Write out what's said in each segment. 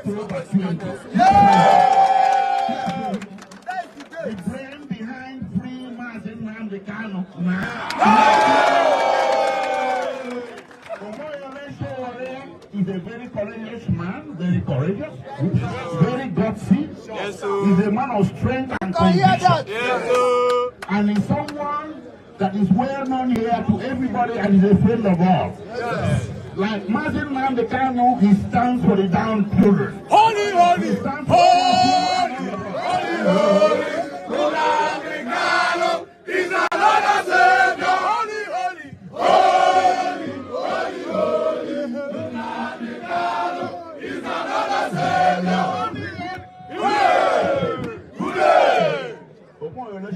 The brain behind free Mazin Namdekano. Sowore is a very courageous man, very courageous, very gutsy. Yes, he's a man of strength and conviction. Yes, and he's someone that is well known here to everybody and is a friend of all. Yes. Like Mazin Namdekano, he stands for the downtrodden. Holy, holy, holy, holy, Namdekano is another Savior. Holy, holy, holy, holy, holy, Namdekano is another Savior.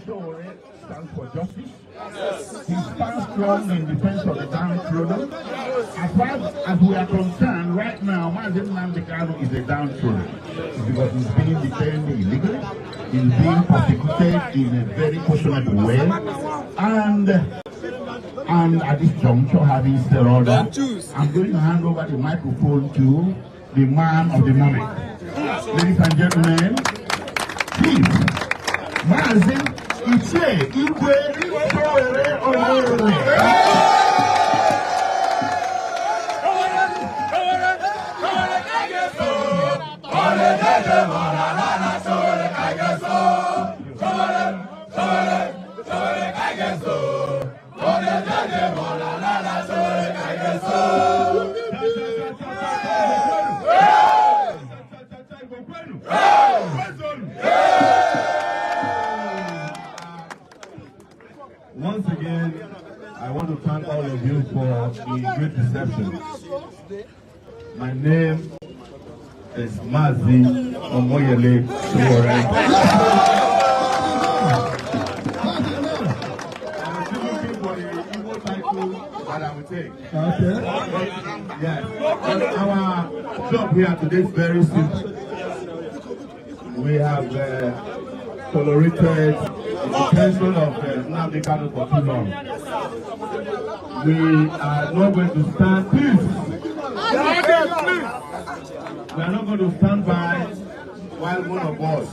Sowore stands for justice. Yes. He stands strong in defense of the downtrodden. As far as we are concerned, right now, Mazin Namdekano is a downtrodden because he's being detained illegally, he's being persecuted in a very questionable way, and at this juncture, having said all that, I'm going to hand over the microphone to the man of the moment. Ladies and gentlemen, please, Mazin Iche Igwe Sowore Olorore. Once again, I want to thank all of you for the great reception. My name is Mazi Omoyele Sowore. I'm still looking for the Igbo title that I will take. Okay. Yes. Our job here today is very simple. We have tolerated the detention of Namdekano for too long. We are not going to stand, please. We are not going to stand by while one of us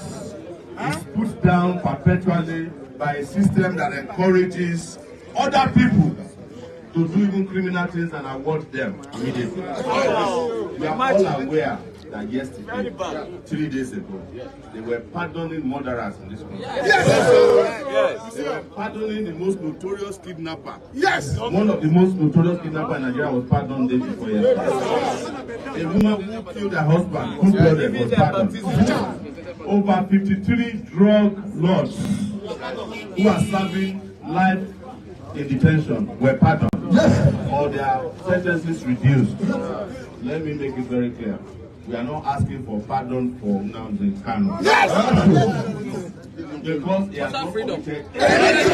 is put down perpetually by a system that encourages other people to do even criminal things and award them immediately. We are all aware that yesterday, 3 days ago, they were pardoning murderers in this country. Yes. They were pardoning the most notorious kidnapper. Yes. One of the most notorious kidnappers in Nigeria was pardoned days before yesterday. A woman who killed her husband, cold-blooded, was pardoned. Over 53 drug lords who are serving life in detention were pardoned. Yes. Or their sentences reduced. Let me make it very clear. We are not asking for pardon for Namdekano. Yes! Because he has not committed anything.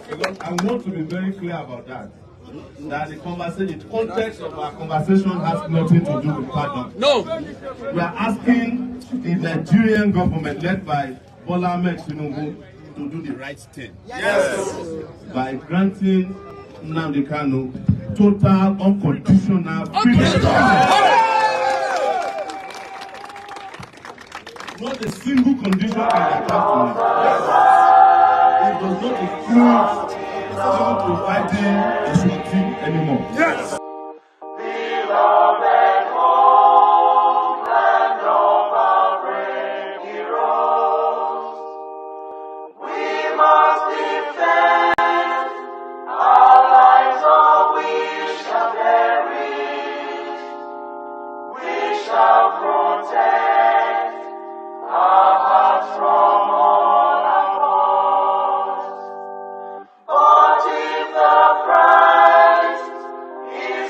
Because I want to be very clear about that. That the conversation, the context of our conversation has nothing to do with pardon. No! We are asking the Nigerian government led by Bola Ahmed Tinubu to do the right thing. Yes! By granting Namdekano total unconditional freedom. Not a single condition can be attached to it. It does not include even providing a shooting anymore. Yes. But if the price is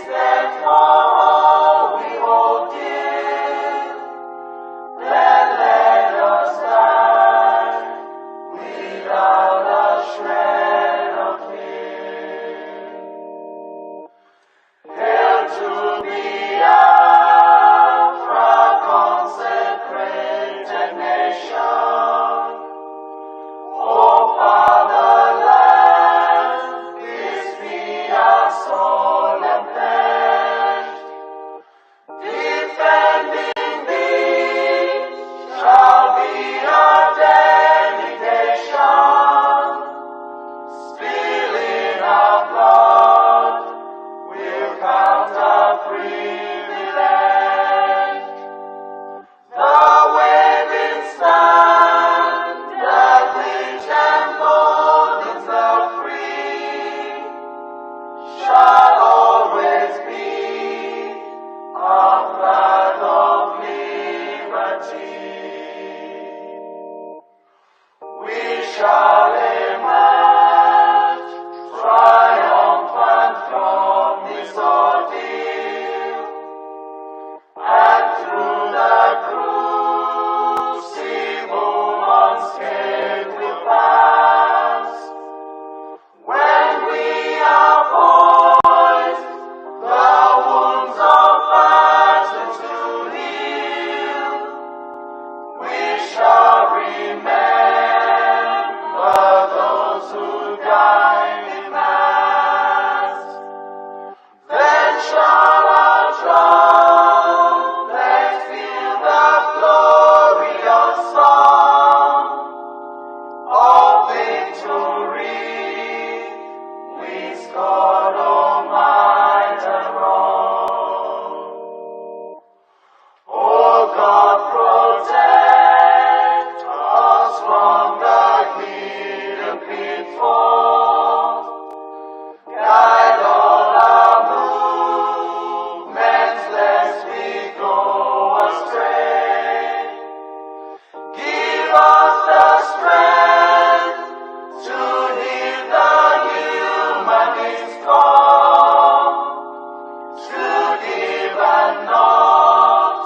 count a privilege. The waving standard which emboldens the free shall always be a flag of liberty. We shall emerge triumphant from this ordeal, and through the crucible unscathed we'll pass. When we are poised, the wounds of battle to heal, we shall remember those who died in mass. Then shall our trumpets fill the glorious song of victory we scored, oh might and wrong. Oh God, protect us from the hidden pitfalls. Guide all our movements lest we go astray. Give us the strength to hear the humanist call, to live and not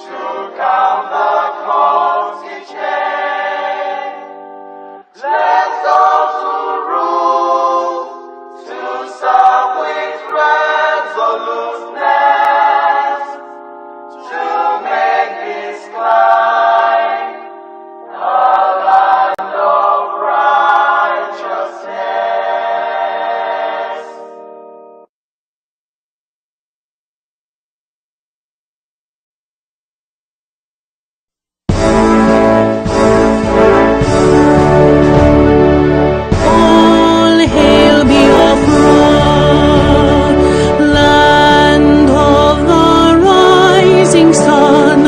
to count the cost each day. Let those who rule to serve with resoluteness, to make this climb a land of righteousness. All hail Biafra, land of the rising sun.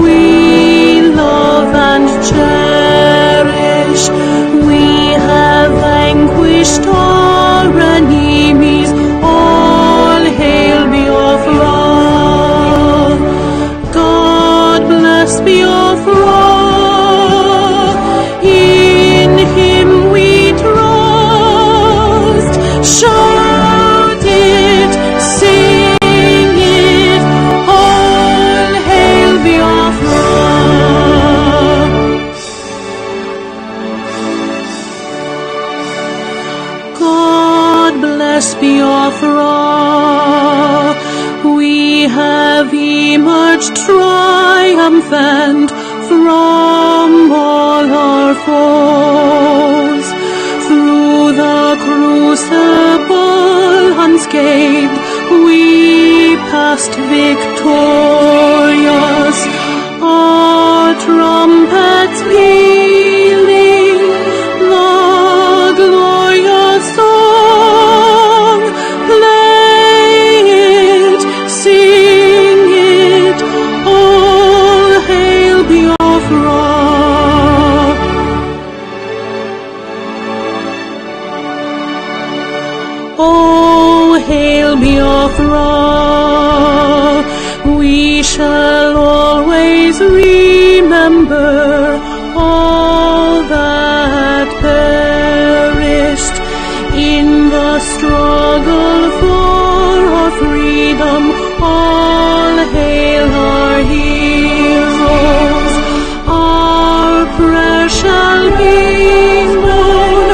We love and cherish. We have vanquished our enemies. All hail Biafra. God bless Biafra. In Him we trust. Shout it, sing it. All hail Biafra. God bless Biafra. We have emerged triumphant from all our foes. Through the crucible unscathed, we passed victorious. Our trumpets pealing the glorious song. Play it, sing it, all hail Biafra. Oh, hail Biafra. We shall always remember all that perished in the struggle for our freedom. All hail our heroes. Our prayer shall be known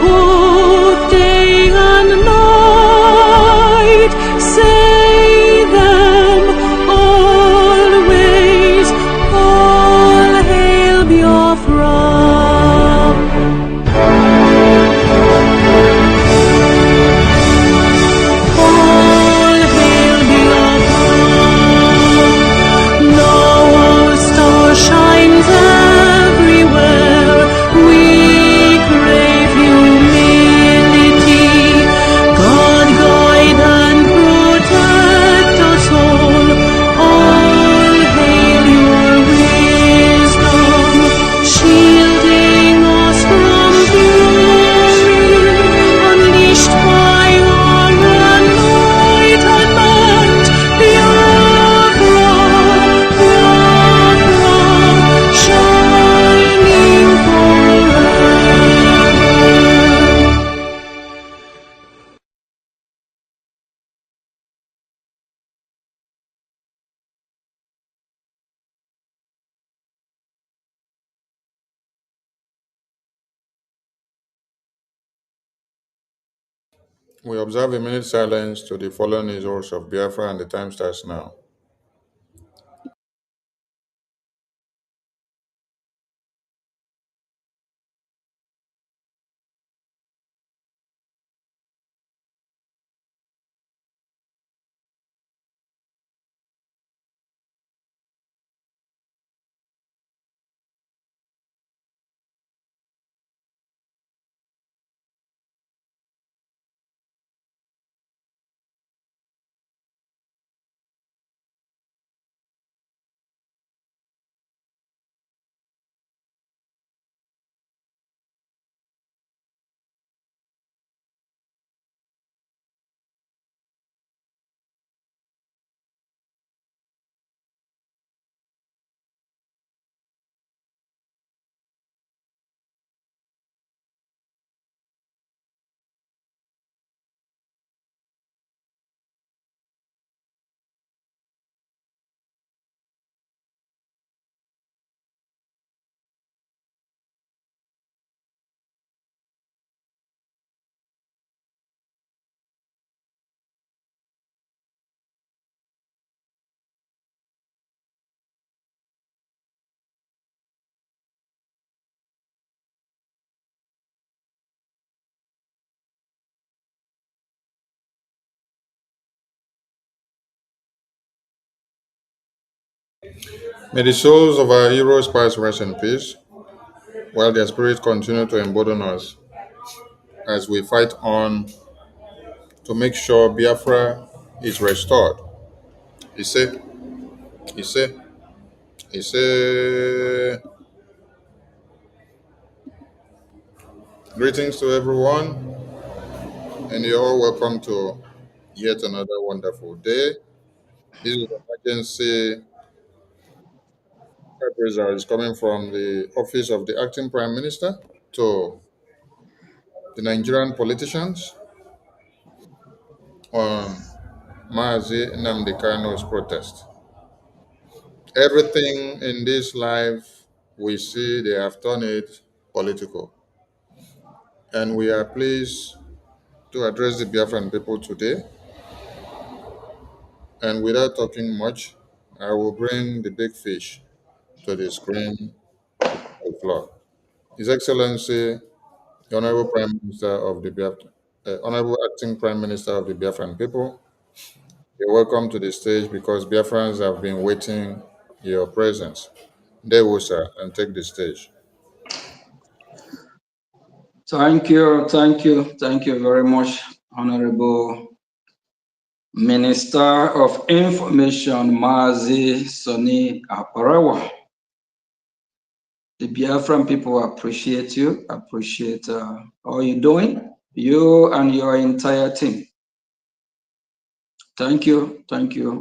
both day and night. Say them always. All hail We observe a minute silence to the fallen heroes of Biafra, and the time starts now. May the souls of our heroes pass rest in peace, while their spirits continue to embolden us as we fight on to make sure Biafra is restored. Ise, Ise, Ise. Greetings to everyone, and you're all welcome to yet another wonderful day. This is emergency reprisal is coming from the office of the acting prime minister to the Nigerian politicians on Mazi Nnamdi Kano's protest. Everything in this life we see, they have turned it political. And we are pleased to address the Biafran people today. And without talking much, I will bring the big fish to the screen to the floor. His Excellency, the Honorable Prime Minister of the Honorable Acting Prime Minister of the Biafran people, you're welcome to the stage because Biafrans have been waiting your presence. Dewo, sir, and take the stage. Thank you very much, Honorable Minister of Information, Mazi Soni Aparawa. The Biafran people appreciate you, appreciate all you're doing, you and your entire team. Thank you,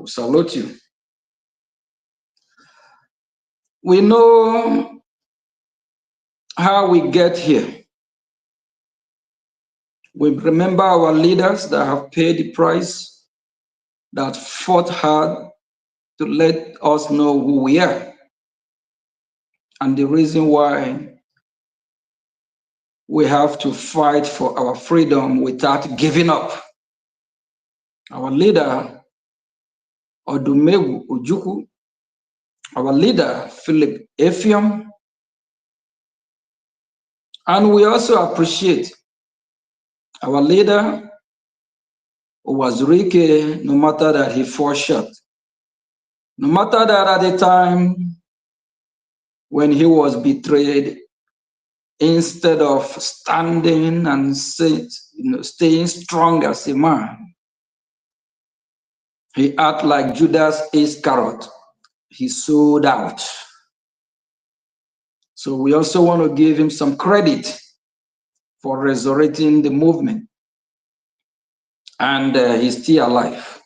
salute you. We know how we get here. We remember our leaders that have paid the price, that fought hard to let us know who we are and the reason why we have to fight for our freedom without giving up. Our leader, Odumegwu Ojukwu, our leader, Philip Efiam, and we also appreciate our leader, Uwazurike, no matter that he fought short. No matter that at the time when he was betrayed, instead of standing and staying strong as a man, he acted like Judas Iscariot. He sold out. So we also want to give him some credit for resurrecting the movement. And he's still alive.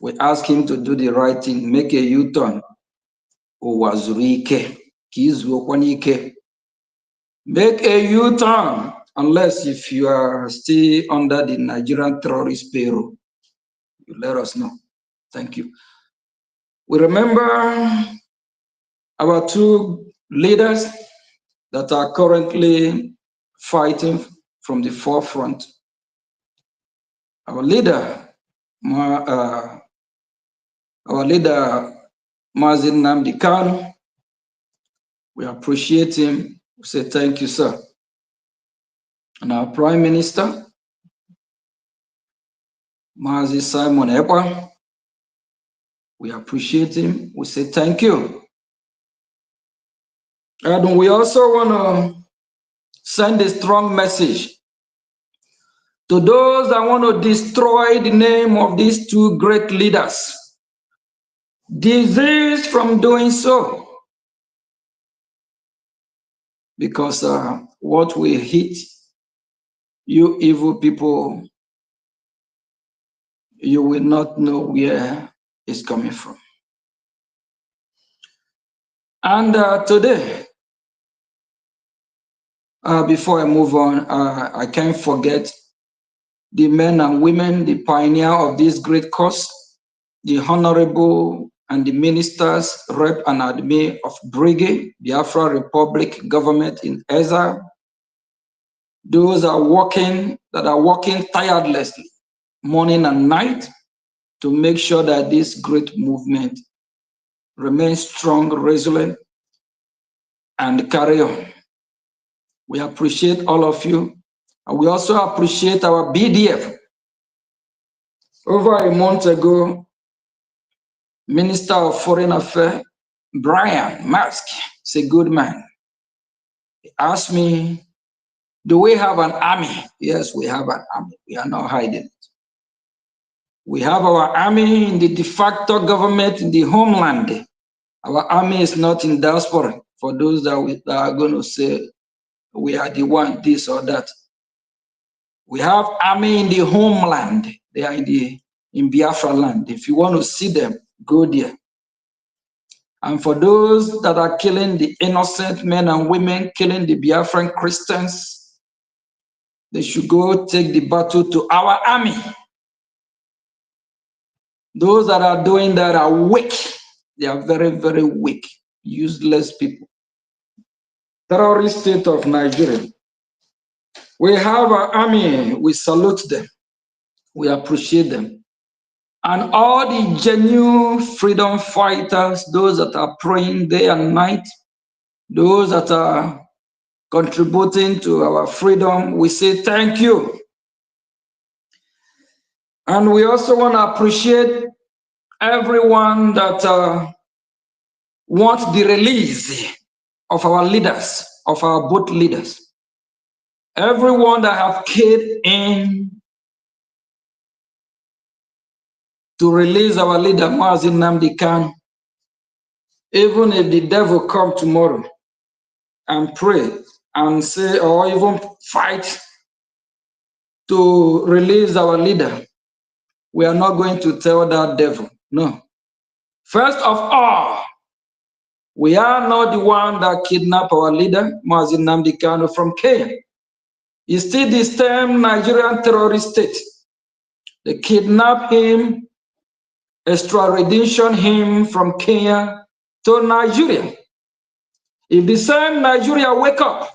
We ask him to do the right thing, make a U-turn. Owazurike, Kizuokwanike. Make a U-turn, unless if you are still under the Nigerian terrorist payroll. You let us know. Thank you. We remember our two leaders that are currently fighting from the forefront. Our leader, Mazin Nnamdi Kanu, we appreciate him. We say thank you, sir. And our Prime Minister, Mazi Simon Ekpa, we appreciate him. We say thank you. And we also want to send a strong message to those that want to destroy the name of these two great leaders. Desist from doing so, because what will hit you evil people, you will not know where it's coming from. And today, before I move on, I can't forget the men and women, the pioneer of this great cause, the honorable and the ministers, rep and admin of BRGIE, Biafra Republic government in exile. Those that are working tirelessly, morning and night, to make sure that this great movement remains strong, resilient, and carry on. We appreciate all of you. And we also appreciate our BDF. Over a month ago, Minister of Foreign Affairs, Brian Mask, is a good man. He asked me, do we have an army? Yes, we have an army. We are not hiding it. We have our army in the de facto government in the homeland. Our army is not in diaspora, for those that are going to say we are the one, this or that. We have army in the homeland. They are in Biafra land. If you want to see them, go there. And for those that are killing the innocent men and women, killing the Biafran Christians, they should go take the battle to our army. Those that are doing that are weak. They are very, very weak, useless people. Terrorist state of Nigeria. We have our army. We salute them. We appreciate them. And all the genuine freedom fighters, those that are praying day and night, those that are contributing to our freedom, we say thank you. And we also want to appreciate everyone that wants the release of our leaders, of our both leaders. Everyone that have keyed in to release our leader, Mazin Nnamdi Kanu, even if the devil come tomorrow and pray and say, or even fight to release our leader, we are not going to tell that devil, no. First of all, we are not the one that kidnapped our leader, Mazin Nnamdi Kanu, from Kenya. It's still the same Nigerian terrorist state. They kidnapped him, extradition him from Kenya to Nigeria. If the same Nigeria wake up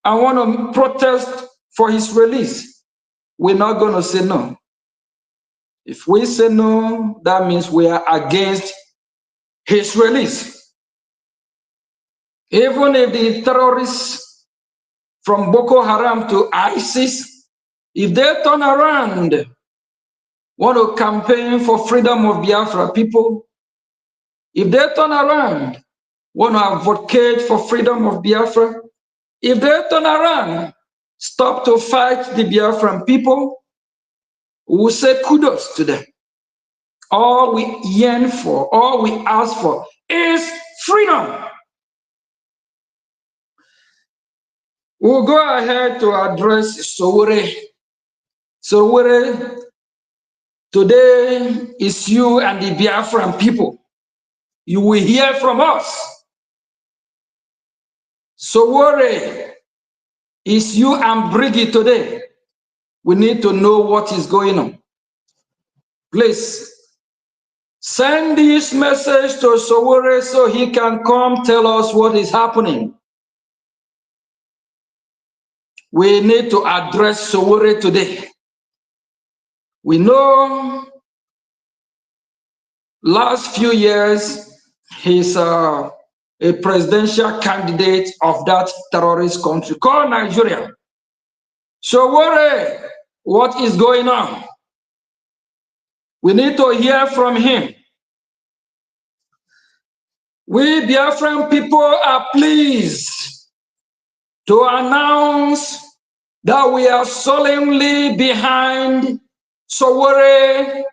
and want to protest for his release, we're not going to say no. If we say no, that means we are against his release. Even if the terrorists from Boko Haram to ISIS, if they turn around, want to campaign for freedom of Biafra people, if they turn around, want to advocate for freedom of Biafra, if they turn around, stop to fight the Biafran people, we will say kudos to them. All we yearn for, all we ask for is freedom. We'll go ahead to address Sowore. Sowore, today is you and the Biafran people. You will hear from us. Sowore, is you and BRGIE today. We need to know what is going on. Please, send this message to Sowore so he can come tell us what is happening. We need to address Sowore today. We know last few years he's a presidential candidate of that terrorist country called Nigeria. Sowore, what is going on? We need to hear from him. We Biafran people are pleased to announce that we are solemnly behind Sowore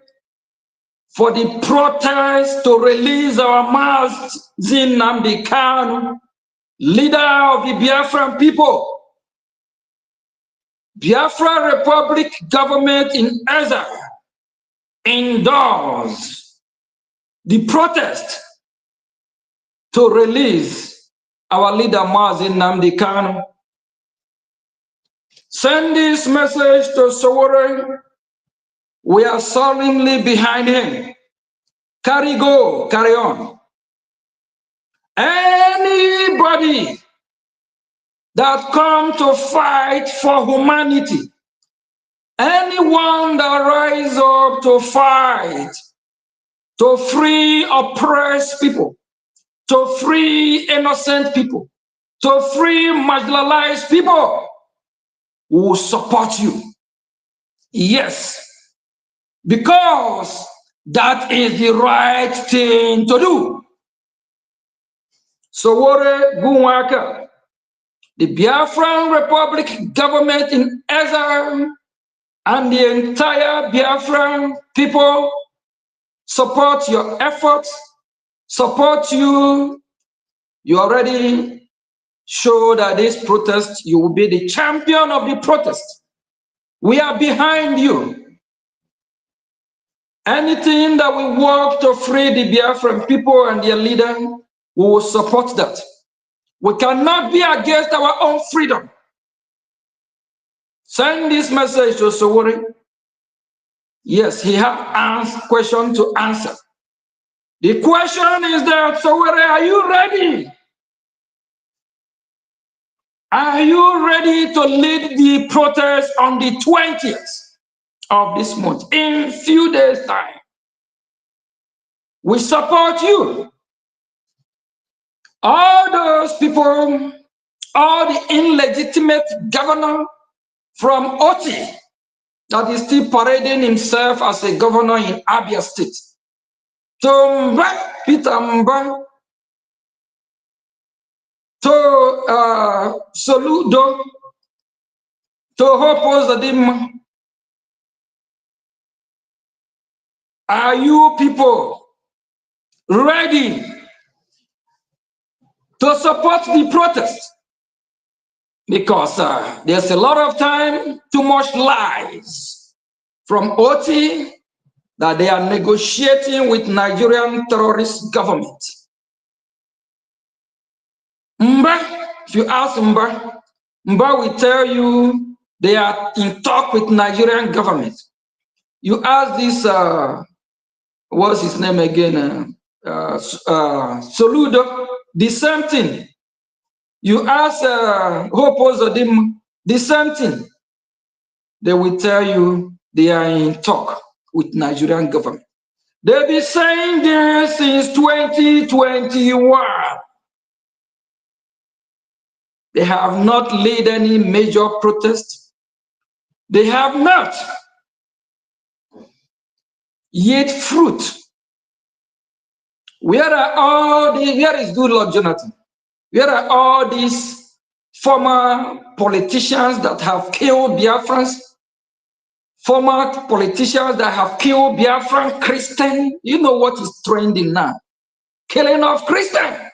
for the protest to release our Mazi Nnamdi Kanu, leader of the Biafran people. Biafra Republic government in exile endorsed the protest to release our leader Mazi Nnamdi Kanu. Send this message to Sowore. We are solemnly behind him. Carry on. Anybody that come to fight for humanity, anyone that rise up to fight, to free oppressed people, to free innocent people, to free marginalized people, will support you. Yes, because that is the right thing to do. Sowore Gunwaka, the Biafran Republic government in exile, and the entire Biafran people support your efforts, support you. You already show that this protest, you will be the champion of the protest. We are behind you. Anything that will work to free the Biafran people and their leader, we will support that. We cannot be against our own freedom. Send this message to Sowore. Yes, he has a question to answer. The question is that, Sowore, are you ready? Are you ready to lead the protest on the 20th of this month, in a few days' time? We support you. All those people, all the illegitimate governor from Oti that is still parading himself as a governor in Abia State, to Peter Mba, to Soludo, to Hope Ozodimma. Are you people ready to support the protest? Because there's a lot of time, too much lies from Oti that they are negotiating with Nigerian terrorist government. Mba, if you ask Mba, Mba will tell you they are in talk with Nigerian government. You ask this, what's his name again? Soludo, the same thing. You ask Hope Ozodimma, the same thing. They will tell you they are in talk with Nigerian government. They've been saying this since 2021. They have not led any major protest. They have not yet fruit. Where is Goodluck Jonathan? Where are all these former politicians that have killed Biafrans? Former politicians that have killed Biafran Christian? You know what is trending now? Killing of Christian.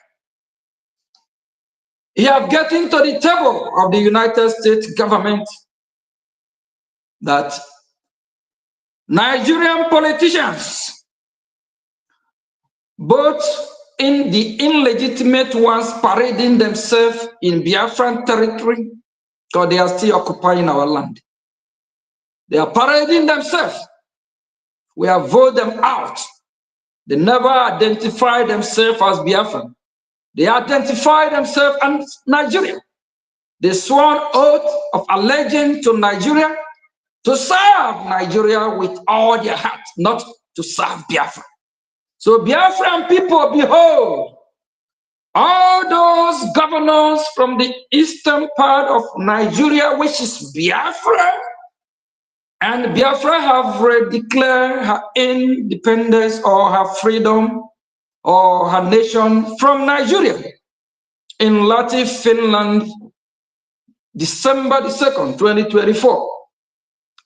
He have gotten to the table of the United States government that Nigerian politicians, both in the illegitimate ones parading themselves in Biafran territory, because they are still occupying our land. They are parading themselves. We have voted them out. They never identify themselves as Biafran. They identify themselves as Nigeria. They sworn oath of allegiance to Nigeria. to serve Nigeria with all their heart, not to serve Biafra. So Biafran people, behold, all those governors from the eastern part of Nigeria, which is Biafra, and Biafra have declared her independence or her freedom or her nation from Nigeria in Latif, Finland, December the 2nd, 2024.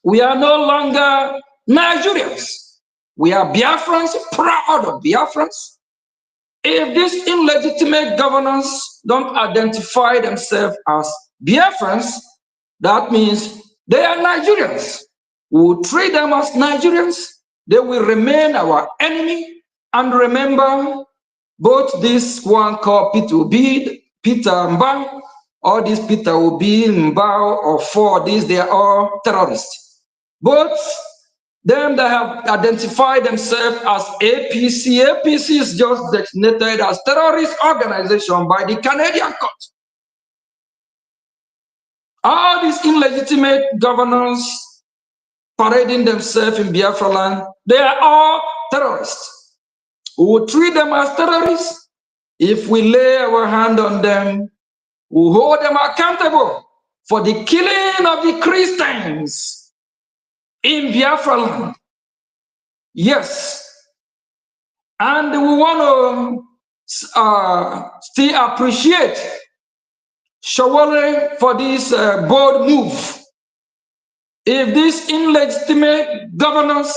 We are no longer Nigerians. We are Biafrans, proud of Biafrans. If these illegitimate governors don't identify themselves as Biafrans, that means they are Nigerians. We will treat them as Nigerians. They will remain our enemy. And remember, both this one called Peter Obi, Peter Mbao, all these Peter Obi, Mbao, or for these, they are all terrorists. Both them that have identified themselves as APC. APC is just designated as terrorist organization by the Canadian court. All these illegitimate governors parading themselves in Biafra land, they are all terrorists. We will treat them as terrorists. If we lay our hand on them, we will hold them accountable for the killing of the Christians in Biafra land. Yes, and we want to still appreciate Sowore for this bold move. If these illegitimate governors,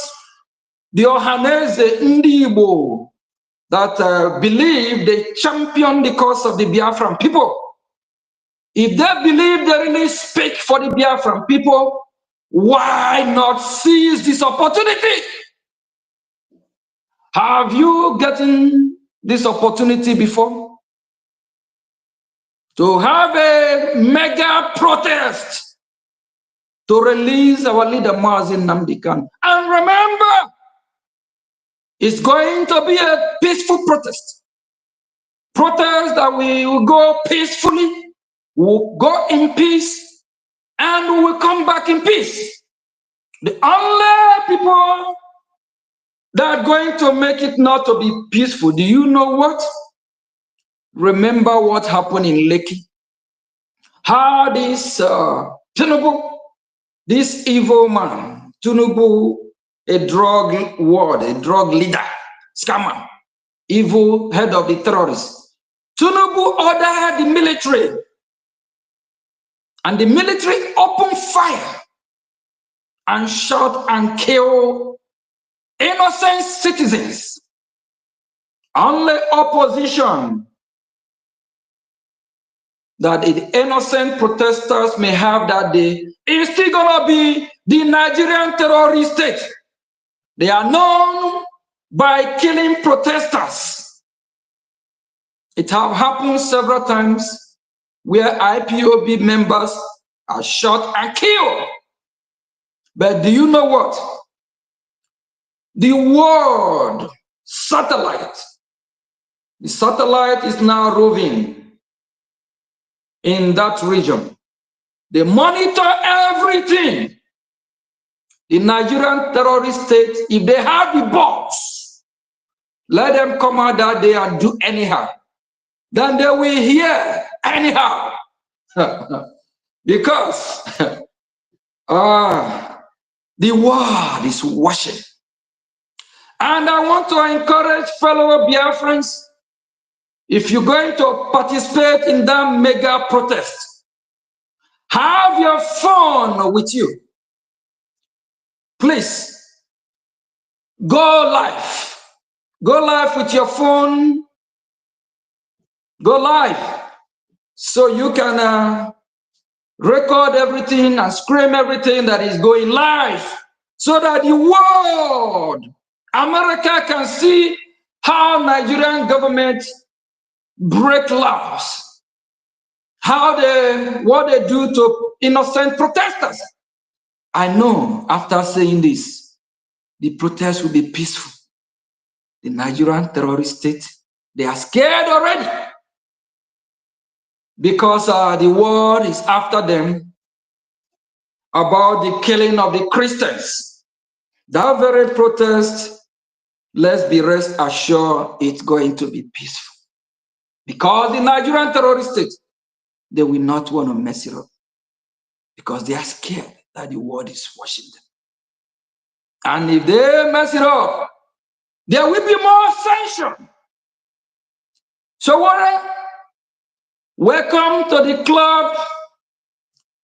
the Ohaneze Ndibo, that believe they champion the cause of the Biafran people, if they believe they really speak for the Biafran people, why not seize this opportunity? Have you gotten this opportunity before? To have a mega protest to release our leader Mazin Nnamdi Kanu. And remember, it's going to be a peaceful protest. Protest that we will go peacefully, we'll go in peace, and we will come back in peace. The only people that are going to make it not to be peaceful, do you know what? Remember what happened in Lekki? How this Tinubu, this evil man, Tinubu, a drug ward, a drug leader, scammer, evil head of the terrorists. Tinubu ordered the military, and the military opened fire and shot and killed innocent citizens. Only opposition that the innocent protesters may have that day is still gonna be the Nigerian terrorist state. They are known by killing protesters. It has happened several times where IPOB members are shot and killed. But do you know what? The world satellite, the satellite is now roving in that region. They monitor everything. The Nigerian terrorist state, if they have the bombs, let them come out that day and do anyhow. Then they will hear anyhow. Because the world is watching. And I want to encourage fellow Biafrans, if you're going to participate in that mega protest, have your phone with you. Please, go live. Go live with your phone. Go live so you can record everything and scream everything that is going live so that the world, America, can see how Nigerian government break laws, what they do to innocent protesters. I know after saying this, the protest will be peaceful. The Nigerian terrorist state, they are scared already because the world is after them. about the killing of the Christians. That very protest, let's be rest assured, it's going to be peaceful. Because the Nigerian terrorist state, they will not want to mess it up. Because they are scared that the world is watching them. And if they mess it up, there will be more sanction. Sowore, welcome to the club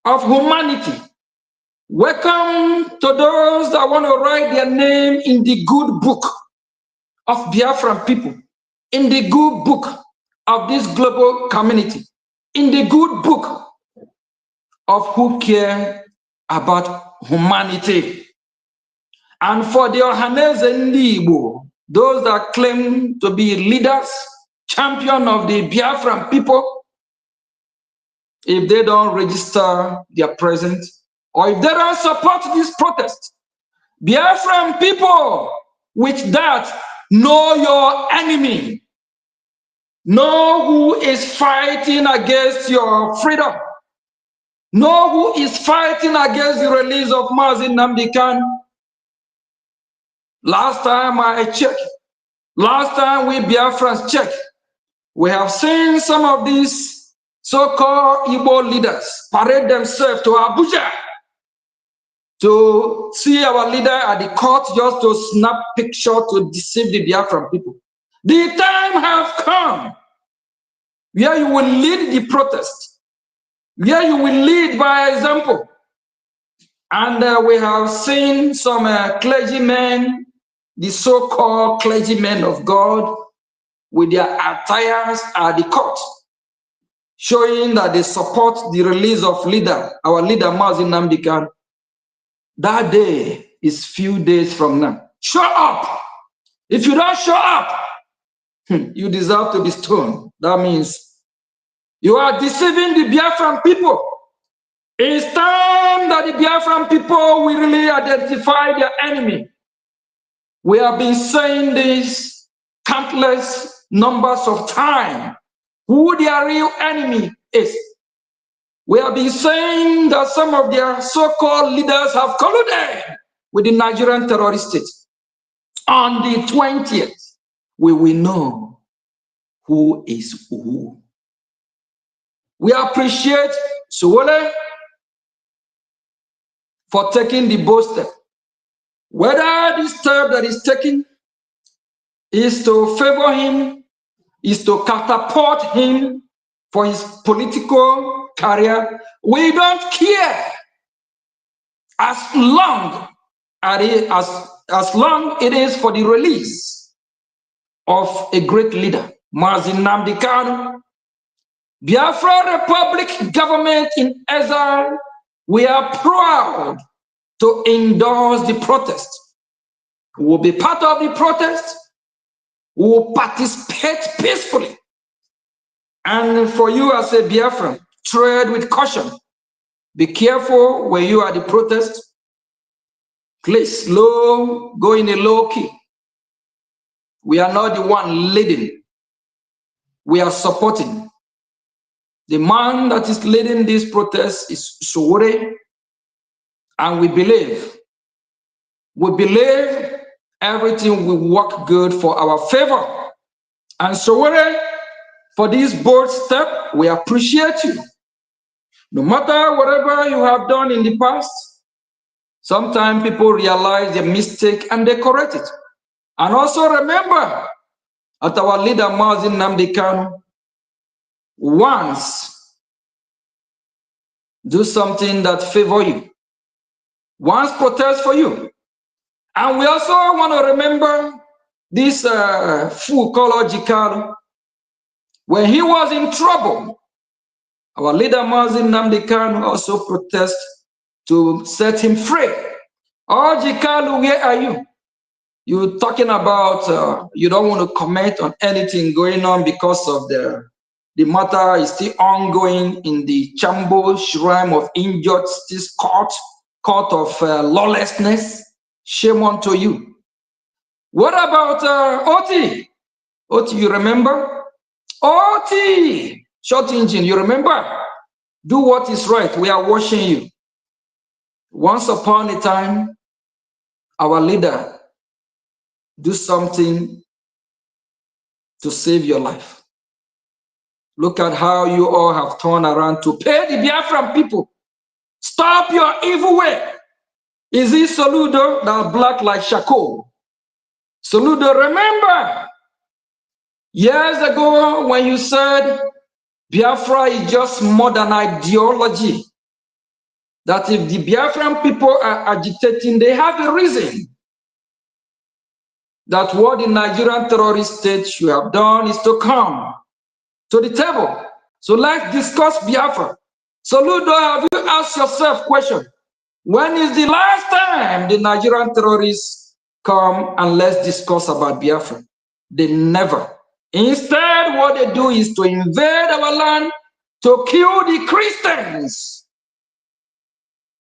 of humanity. Welcome to those that want to write their name in the good book of Biafran people, in the good book of this global community, in the good book of who care about humanity. And for the Ohaneze Ndi Igbo, those that claim to be leaders, champion of the Biafran people, if they don't register their presence, or if they don't support this protest, Biafran people, with that, know your enemy. Know who is fighting against your freedom. Know who is fighting against the release of Mazi Nnamdi Kanu. Last time I checked, last time we Biafrans checked, we have seen some of these so-called Igbo leaders parade themselves to Abuja to see our leader at the court just to snap picture to deceive the Biafran people. The time has come where you will lead the protest, where you will lead by example. And we have seen some clergymen, the so-called clergymen of God, with their attires at the court, showing that they support the release of our leader Mazi Nnamdi Kanu. That day is few days from now. Show up. If you don't show up, you deserve to be stoned. That means you are deceiving the Biafran people. It's time that the Biafran people will really identify their enemy. We have been saying this countless numbers of times, who their real enemy is. We have been saying that some of their so-called leaders have colluded with the Nigerian terrorist state. On the 20th, we will know who is who. We appreciate Sowore for taking the bold step. Whether this step that is taken is to favor him, is to catapult him for his political career, we don't care. As long it is for the release of a great leader, Mazi Nnamdi Kanu, Biafra Republic government in exile, we are proud to endorse the protest. We will be part of the protest. We will participate peacefully. And for you as a Biafran, tread with caution. Be careful when you are at the protest. Please, go in a low key. We are not the one leading. We are supporting. The man that is leading this protest is Sowore. And we believe everything will work good for our favor. And Sowore, for this bold step, we appreciate you. No matter whatever you have done in the past, sometimes people realize their mistake and they correct it. And also remember that our leader Mazi Nnamdi Kanu once do something that favor you, once protest for you. And we also want to remember this fool called Jikalu. When he was in trouble, our leader Mazi Nnamdi Kanu also protest to set him free. Oh, Jikalu, where are you? You're talking about you don't want to comment on anything going on because of the matter is still ongoing in the Chambo Shrine of Injustice court of lawlessness. Shame unto you. What about Oti? Oti, you remember? Oti, short engine, you remember? Do what is right. We are watching you. Once upon a time, our leader do something to save your life. Look at how you all have turned around to pay the Biafran people. Stop your evil way. Is it Soludo that black like Shako? Soludo, remember years ago when you said Biafra is just modern ideology, that if the Biafran people are agitating, they have a reason. That what the Nigerian terrorist state should have done is to come to the table. So let's discuss Biafra. Soludo, have you asked yourself a question? When is the last time the Nigerian terrorists come and let's discuss about Biafra? They never. Instead, what they do is to invade our land, to kill the Christians,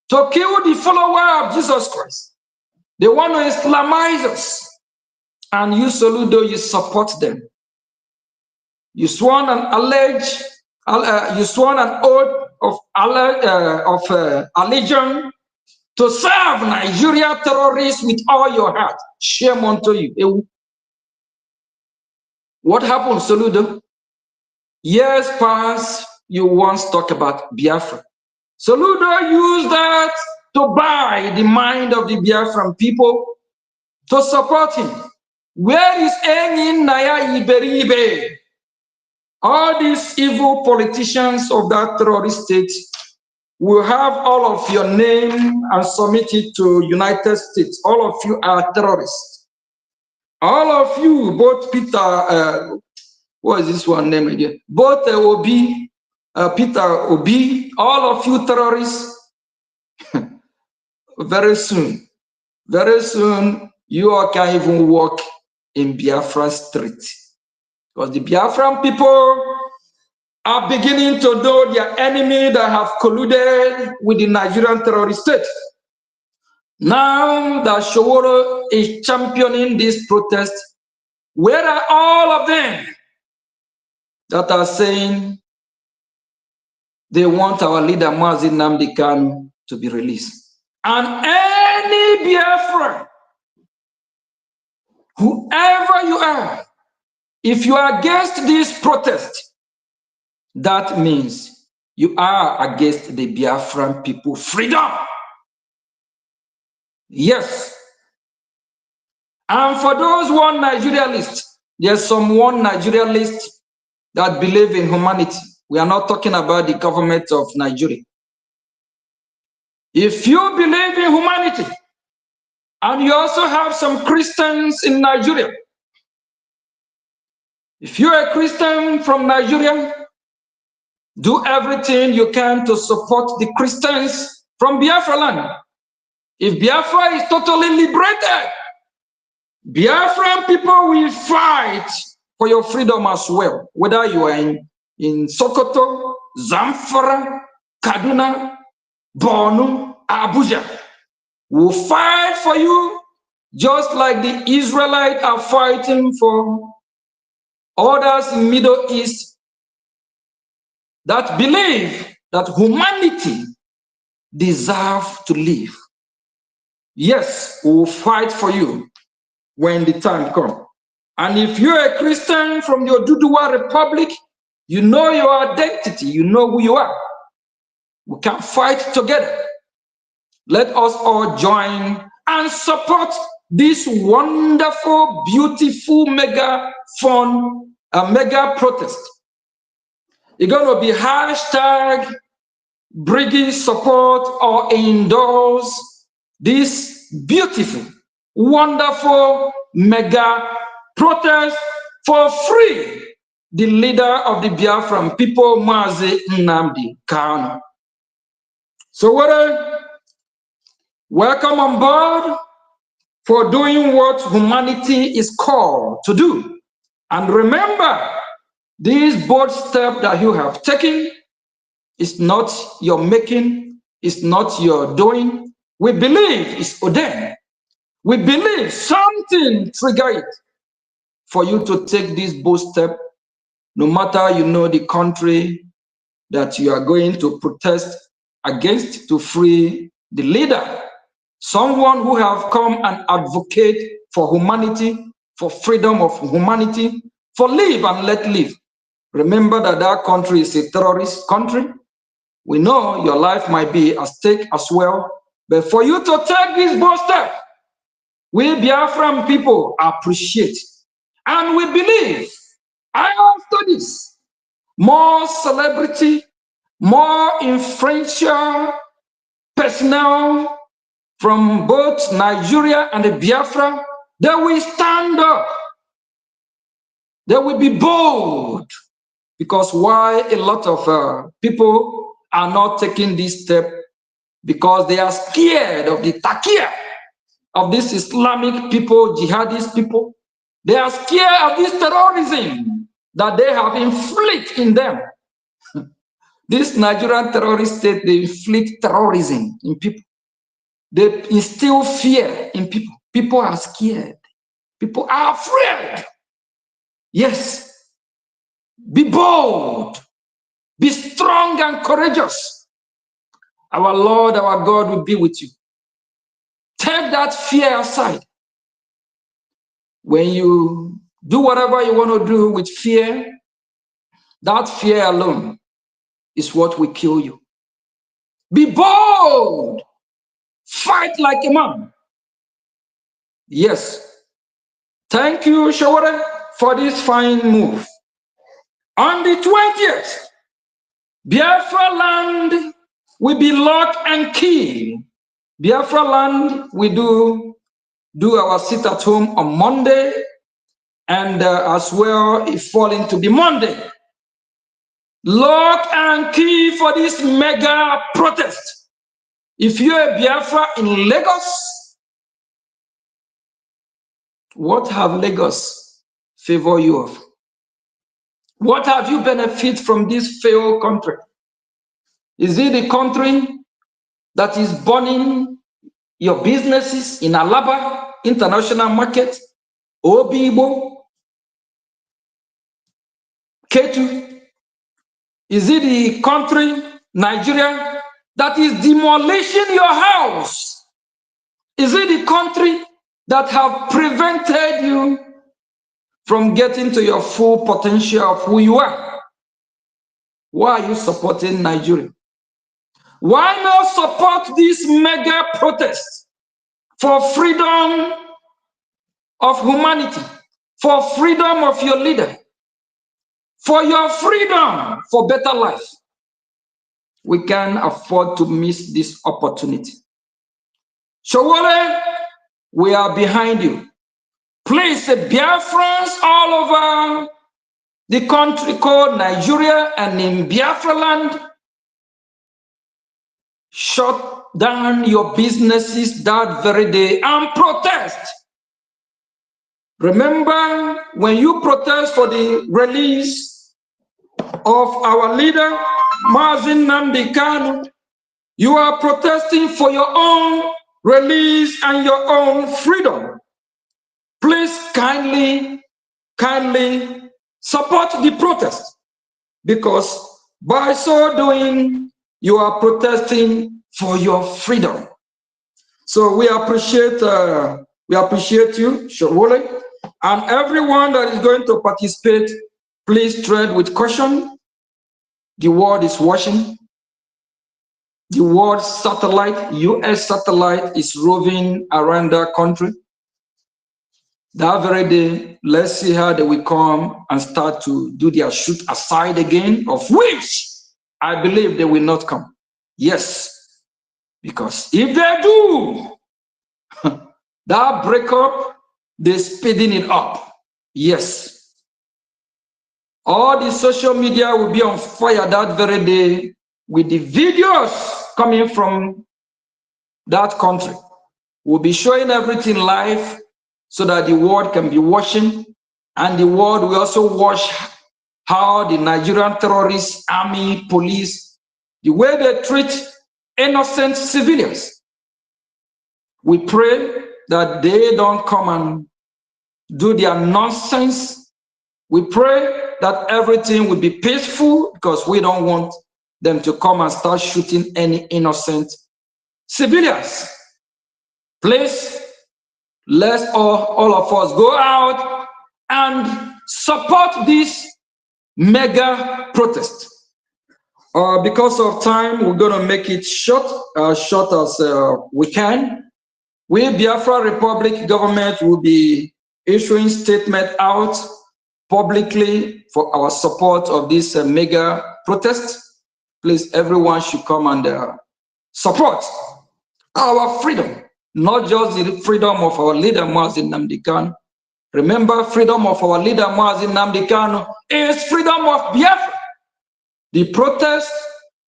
to kill the follower of Jesus Christ. They want to Islamize us. And you, Soludo, you support them. You sworn an oath of allegiance to serve Nigeria terrorists with all your heart. Shame unto you. What happened, Soludo? Years past, you once talked about Biafra. Soludo used that to buy the mind of the Biafran people to support him. Where is Enyin Naya Iberibe? All these evil politicians of that terrorist state will have all of your name and submit it to United States. All of you are terrorists. All of you, both Peter, what is this one name again? Both Obi, Peter Obi, all of you terrorists, very soon, you all can't even walk in Biafra street. Because the Biafran people are beginning to know their enemy that have colluded with the Nigerian terrorist state. Now that Sowore is championing this protest, where are all of them that are saying they want our leader Mazi Nnamdi Kanu to be released? And any Biafran, whoever you are, if you are against this protest, that means you are against the Biafran people freedom. Yes. And for those one Nigerialists, there's some one Nigerialist that believe in humanity. We are not talking about the government of Nigeria. If you believe in humanity, and you also have some Christians in Nigeria, if you're a Christian from Nigeria, do everything you can to support the Christians from Biafra land. If Biafra is totally liberated, Biafran people will fight for your freedom as well, whether you are in Sokoto, Zamfara, Kaduna, Borno, Abuja. We'll fight for you just like the Israelites are fighting for others in Middle East that believe that humanity deserves to live. Yes, we will fight for you when the time comes. And if you're a Christian from the Oduduwa Republic, you know your identity, you know who you are. We can fight together. Let us all join and support this wonderful, beautiful, mega fun, mega protest. It's going to be hashtag BRGIE support or endorse this beautiful, wonderful, mega protest for free the leader of the Biafran people, Mazi Nnamdi Kanu. So, welcome on board for doing what humanity is called to do. And remember, this bold step that you have taken is not your making, it's not your doing. We believe it's ordained. We believe something triggered it for you to take this bold step, no matter you know the country that you are going to protest against to free the leader, someone who have come and advocate for humanity, for freedom of humanity, for live and let live. Remember that that country is a terrorist country. We know your life might be at stake as well, but for you to take this bold step, we Biafran people appreciate, and we believe. I have studies, more celebrity, more influential personnel from both Nigeria and the Biafra, they will stand up. They will be bold. Because why a lot of people are not taking this step? Because they are scared of the takia of these Islamic people, jihadist people. They are scared of this terrorism that they have inflicted in them. This Nigerian terrorist state, they inflict terrorism in people. They instill fear in people. People are scared. People are afraid. Yes. Be bold. Be strong and courageous. Our Lord, our God will be with you. Take that fear aside. When you do whatever you want to do with fear, that fear alone is what will kill you. Be bold. Fight like a man. Yes. Thank you, Sowore, for this fine move. On the 20th, Biafra land will be lock and key. Biafra land, we do our sit at home on Monday, and as well, it fall into the Monday. Lock and key for this mega protest. If you're a Biafra in Lagos, what have Lagos favor you of? What have you benefit from this failed country? Is it the country that is burning your businesses in Alaba International Market, Obibo, Ketu? Is it the country, Nigeria, that is demolishing your house? Is it the country that have prevented you from getting to your full potential of who you are? Why are you supporting Nigeria? Why not support this mega protest for freedom of humanity, for freedom of your leader, for your freedom for better life? We can't afford to miss this opportunity. Sowore, we are behind you. Please, the Biafrans all over the country called Nigeria and in Biafra land, shut down your businesses that very day and protest. Remember, when you protest for the release of our leader, Mazin Nnamdi Kanu, you are protesting for your own release and your own freedom. Please kindly support the protest, because by so doing, you are protesting for your freedom. So we appreciate you, Sowore, and everyone that is going to participate. Please tread with caution. The world is watching. The world satellite, US satellite, is roving around the country. That very day, let's see how they will come and start to do their shoot aside again, of which I believe they will not come. Yes, because if they do, that breakup, they're speeding it up. Yes. All the social media will be on fire that very day with the videos coming from that country. We'll be showing everything live so that the world can be watching, and the world will also watch how the Nigerian terrorists, army, police, the way they treat innocent civilians. We pray that they don't come and do their nonsense. We pray that everything will be peaceful, because we don't want them to come and start shooting any innocent Civilians, please, let's all of us go out and support this mega protest. Because of time, we're going to make it short as we can. We, Biafra Republic government, will be issuing statement out publicly for our support of this mega protest. Please, everyone should come and support our freedom, not just the freedom of our leader, Mazi Nnamdi Kanu. Remember, freedom of our leader, Mazi Nnamdi Kanu, is freedom of Biafra. The protest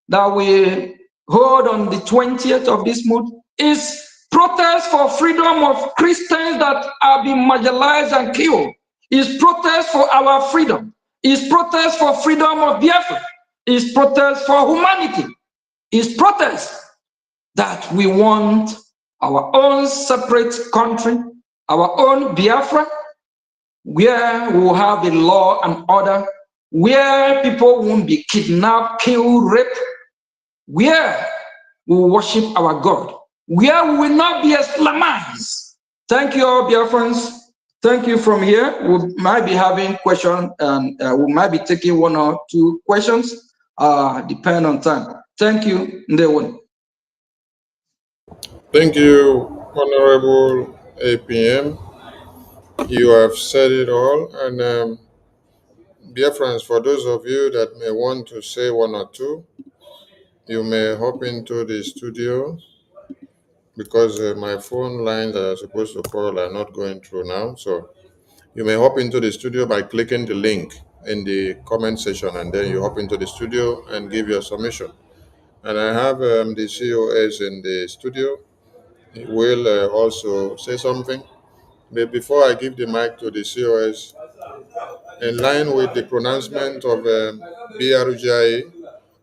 that we hold on the 20th of this month is protest for freedom of Christians that are being marginalized and killed. Is protest for our freedom. Is protest for freedom of Biafra. Is protest for humanity. Is protest that we want our own separate country, our own Biafra, where we will have the law and order, where people won't be kidnapped, killed, raped, where we will worship our God, where we will not be Islamized. Thank you all, Biafrans. Thank you from here. We might be having questions, and we might be taking one or two questions, depending on time. Thank you, Ndewo. Thank you, Honorable APM. You have said it all. And dear friends, for those of you that may want to say one or two, you may hop into the studio because my phone lines that are supposed to call are not going through now. So you may hop into the studio by clicking the link in the comment section, and then you hop into the studio and give your submission. And I have the COS in the studio. He will also say something. But before I give the mic to the COS, in line with the pronouncement of BRGIE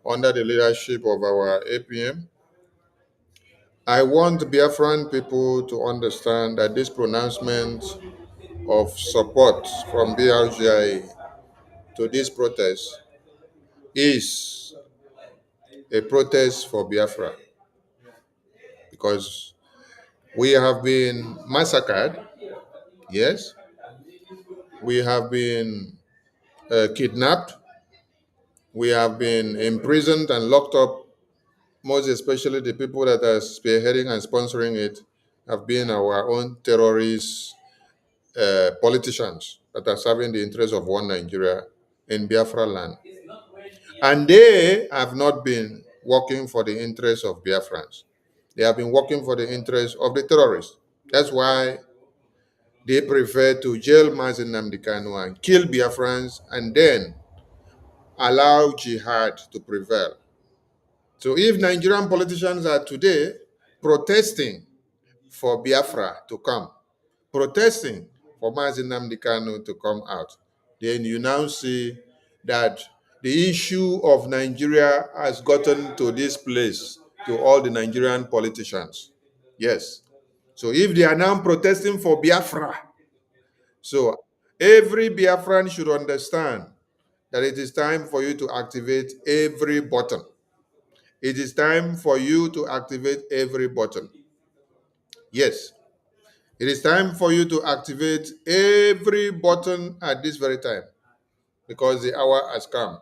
under the leadership of our APM, I want Biafran people to understand that this pronouncement of support from BRGIE to this protest is a protest for Biafra, because we have been massacred, yes, we have been kidnapped, we have been imprisoned and locked up. Most especially the people that are spearheading and sponsoring it have been our own terrorist politicians that are serving the interests of one Nigeria in Biafra land. And they have not been working for the interests of Biafrans. They have been working for the interests of the terrorists. That's why they prefer to jail Mazi Nnamdi Kanu and kill Biafrans and then allow jihad to prevail. So if Nigerian politicians are today protesting for Biafra to come, protesting for Mazi Nnamdi Kanu to come out, then you now see that the issue of Nigeria has gotten to this place, to all the Nigerian politicians. Yes. So if they are now protesting for Biafra, so every Biafran should understand that it is time for you to activate every button. It is time for you to activate every button. Yes. It is time for you to activate every button at this very time, because the hour has come.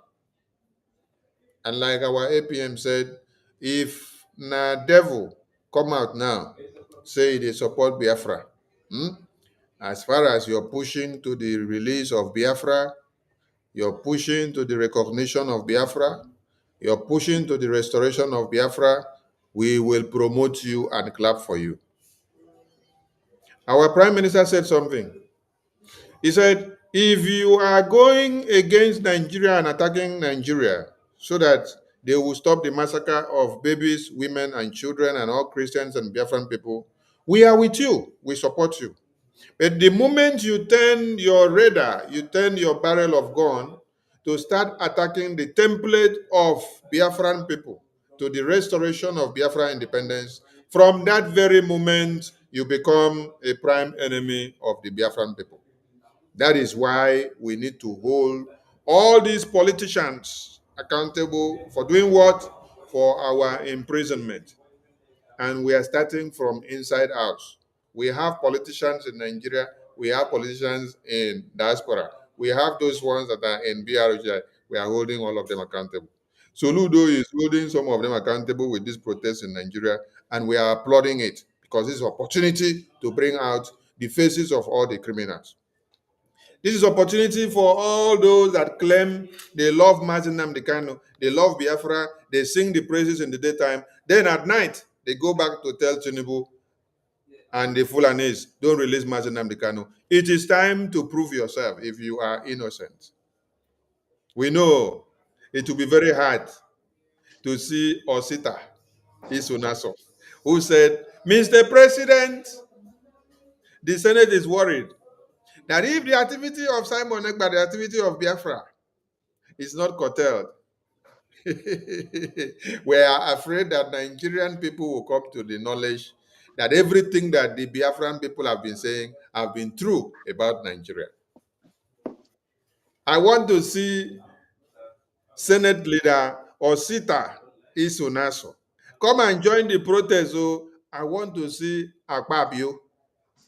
And like our APM said, if na devil come out now, say they support Biafra. As far as you're pushing to the release of Biafra, you're pushing to the recognition of Biafra, you're pushing to the restoration of Biafra, we will promote you and clap for you. Our Prime Minister said something. He said, if you are going against Nigeria and attacking Nigeria so that they will stop the massacre of babies, women, and children, and all Christians and Biafran people, we are with you. We support you. But the moment you turn your radar, you turn your barrel of gun to start attacking the template of Biafran people to the restoration of Biafra independence, from that very moment, you become a prime enemy of the Biafran people. That is why we need to hold all these politicians accountable for doing what? For our imprisonment. and we are starting from inside out. We have politicians in Nigeria, we have politicians in diaspora, we have those ones that are in BRGIE. We are holding all of them accountable. Soludo is holding some of them accountable with this protest in Nigeria, and we are applauding it because this is opportunity to bring out the faces of all the criminals. This is opportunity for all those that claim they love Mazi Nnamdi Kanu, they love Biafra, they sing the praises in the daytime. Then at night, they go back to tell Tinubu and the Fulanis, don't release Mazi Nnamdi Kanu. It is time to prove yourself if you are innocent. We know it will be very hard to see Osita Isunaso, who said, Mr. President, the Senate is worried that if the activity of Simon Ekpa, the activity of Biafra, is not curtailed, we are afraid that Nigerian people will come to the knowledge that everything that the Biafran people have been saying have been true about Nigeria. I want to see Senate leader Osita Isunaso come and join the protest. So I want to see Akpabio.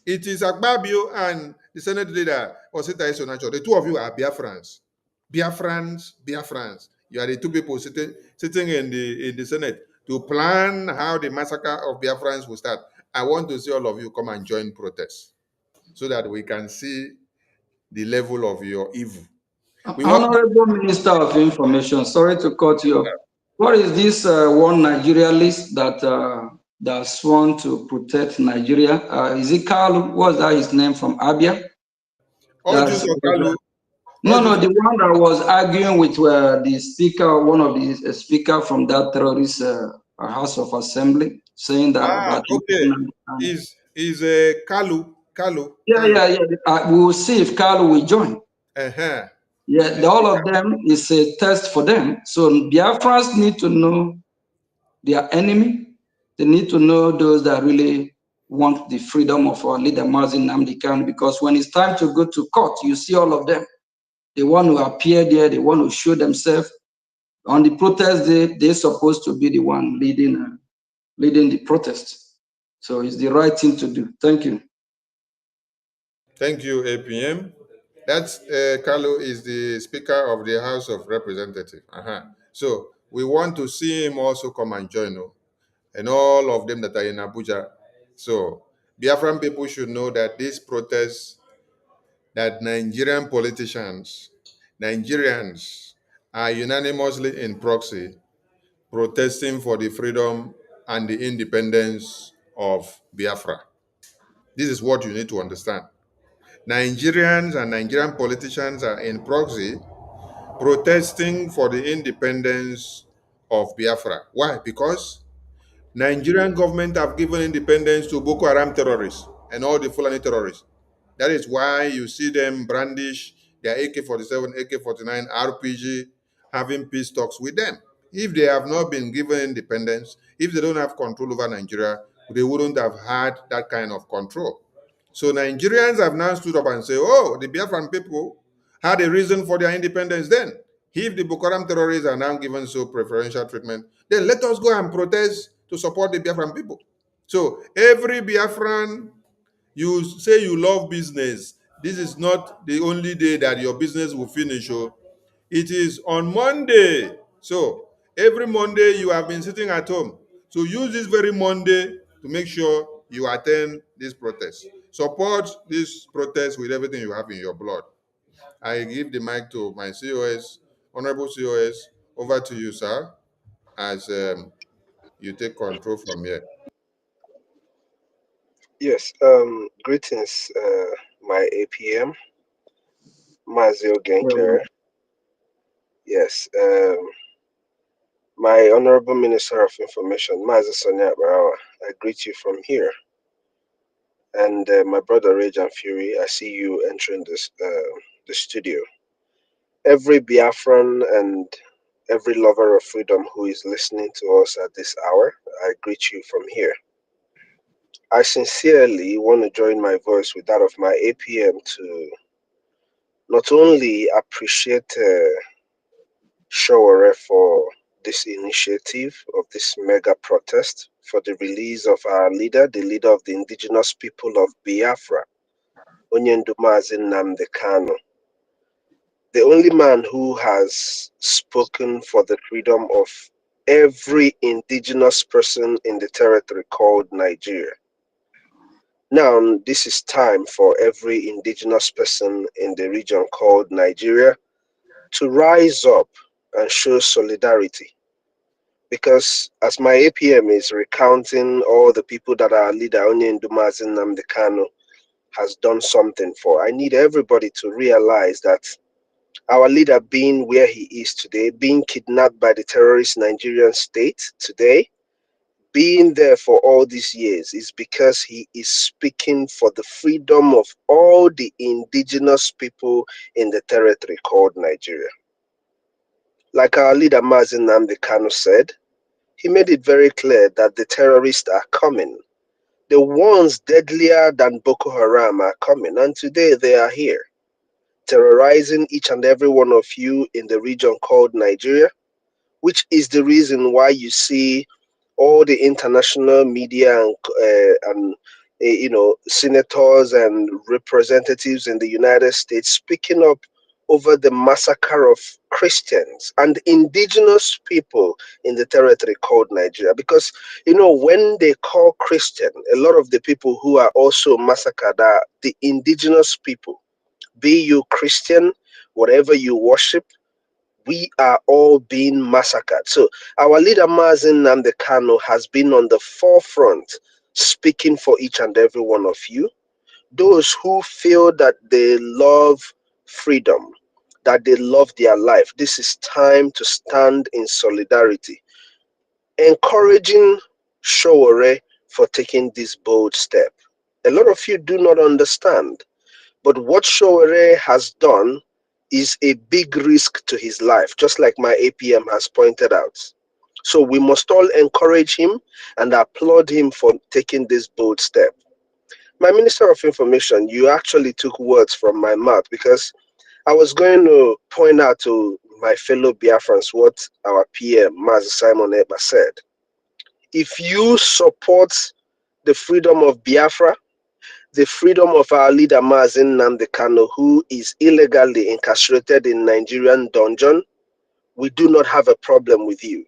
It is Akpabio and the Senate leader Osita Isunaso. The two of you are Biafrans. Biafrans. You are the two people sitting in the Senate to plan how the massacre of Biafrans will start. I want to see all of you come and join protests so that we can see the level of your evil. Honorable Minister of Information, sorry to cut you off. What is this one Nigeria list that that sworn to protect Nigeria? Is it Kalu? What's that his name from Abia? No, the one that was arguing with the speaker, one of the speaker from that terrorist House of Assembly, saying that. Is a Kalu. Yeah. We will see if Kalu will join. Yeah, all of them is a test for them. So Biafrans need to know their enemy. They need to know those that really want the freedom of our leader Mazi Nnamdi Kanu, because when it's time to go to court, you see all of them. They want to appear there. They want to show themselves. On the protest day, they're supposed to be the one leading the protest. So it's the right thing to do. Thank you. Thank you, APM. That's Kalu is the Speaker of the House of Representatives. So we want to see him also come and join, and all of them that are in Abuja. So Biafran people should know that this protest, that Nigerian politicians, Nigerians are unanimously in proxy protesting for the freedom and the independence of Biafra. This is what you need to understand. Nigerians and Nigerian politicians are in proxy protesting for the independence of Biafra. Why? Because Nigerian government have given independence to Boko Haram terrorists and all the Fulani terrorists. That is why you see them brandish their AK-47, AK-49, RPG, having peace talks with them. If they have not been given independence, if they don't have control over Nigeria, they wouldn't have had that kind of control. So Nigerians have now stood up and say, oh, the Biafran people had a reason for their independence then. If the Boko Haram terrorists are now given so preferential treatment, then let us go and protest to support the Biafran people. So every Biafran, you say you love business. This is not the only day that your business will finish. It is on Monday. So every Monday you have been sitting at home. So use this very Monday to make sure you attend this protest. Support this protest with everything you have in your blood. I give the mic to my COS, Honorable COS. Over to you, sir, as you take control from here. Yes, greetings, my APM, Mazi NKERE. Yes, my Honorable Minister of Information, Mazi Sonia Barawa, I greet you from here. And my brother Rage and Fury, I see you entering the studio. Every Biafran and every lover of freedom who is listening to us at this hour, I greet you from here. I sincerely want to join my voice with that of my APM to not only appreciate Sowore for this initiative, of this mega protest for the release of our leader, the leader of the indigenous people of Biafra, Onyendu Mazi Nnamdi Kanu, the only man who has spoken for the freedom of every indigenous person in the territory called Nigeria. Now, this is time for every indigenous person in the region called Nigeria to rise up and show solidarity. Because as my APM is recounting all the people that our leader, Onyendu Mazi Nnamdi Kanu, has done something for, I need everybody to realize that our leader being where he is today, being kidnapped by the terrorist Nigerian state today, being there for all these years is because he is speaking for the freedom of all the indigenous people in the territory called Nigeria. Like our leader Mazi Nnamdi Kanu said, he made it very clear that the terrorists are coming. The ones deadlier than Boko Haram are coming, and today they are here, terrorizing each and every one of you in the region called Nigeria, which is the reason why you see all the international media and senators and representatives in the United States speaking up over the massacre of Christians and indigenous people in the territory called Nigeria. Because when they call Christian, a lot of the people who are also massacred are the indigenous people. Be you Christian, whatever you worship, we are all being massacred. So our leader Mazi Nnamdi Kanu has been on the forefront speaking for each and every one of you. Those who feel that they love freedom, that they love their life, this is time to stand in solidarity, encouraging Sowore for taking this bold step. A lot of you do not understand, but what Sowore has done is a big risk to his life, just like my APM has pointed out. So we must all encourage him and applaud him for taking this bold step. My Minister of Information, you actually took words from my mouth, because I was going to point out to my fellow Biafrans what our PM, Mazi Simon Eba, said. If you support the freedom of Biafra, the freedom of our leader Mazi Nnamdi Kanu, who is illegally incarcerated in Nigerian dungeon, we do not have a problem with you.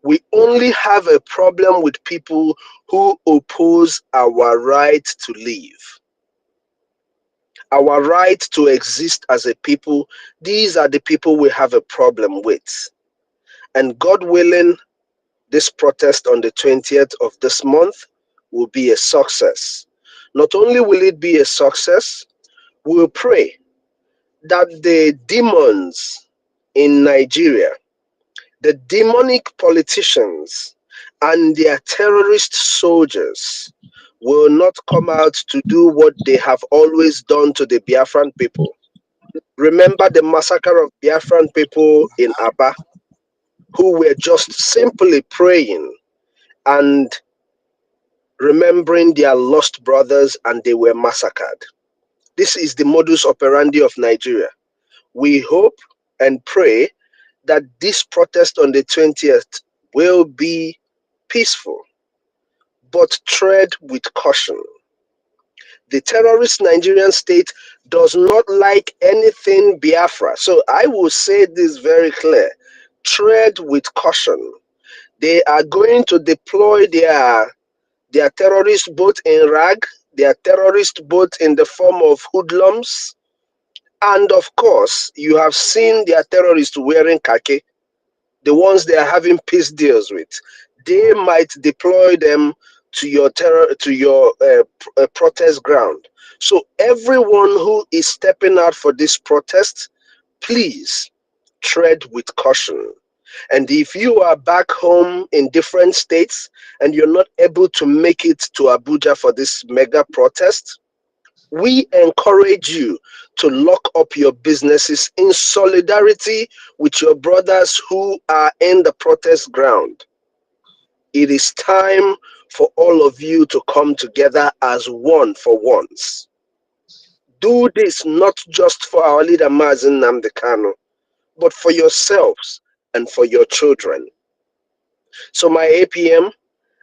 We only have a problem with people who oppose our right to live, our right to exist as a people. These are the people we have a problem with. And God willing, this protest on the 20th of this month will be a success. Not only will it be a success, we'll pray that the demons in Nigeria, the demonic politicians and their terrorist soldiers will not come out to do what they have always done to the Biafran people. Remember the massacre of Biafran people in Aba, who were just simply praying and remembering their lost brothers, and they were massacred. This is the modus operandi of Nigeria. We hope and pray that this protest on the 20th will be peaceful, but tread with caution. The terrorist Nigerian state does not like anything Biafra. So I will say this very clear. Tread with caution. They are going to deploy their terrorist boat in rag, their terrorist boat in the form of hoodlums, and of course, you have seen their terrorists wearing khaki, the ones they are having peace deals with. They might deploy them to your protest ground. So everyone who is stepping out for this protest, please tread with caution. And if you are back home in different states and you're not able to make it to Abuja for this mega protest, we encourage you to lock up your businesses in solidarity with your brothers who are in the protest ground. It is time for all of you to come together as one for once. Do this not just for our leader Mazi Nnamdi Kanu, but for yourselves and for your children. So my APM,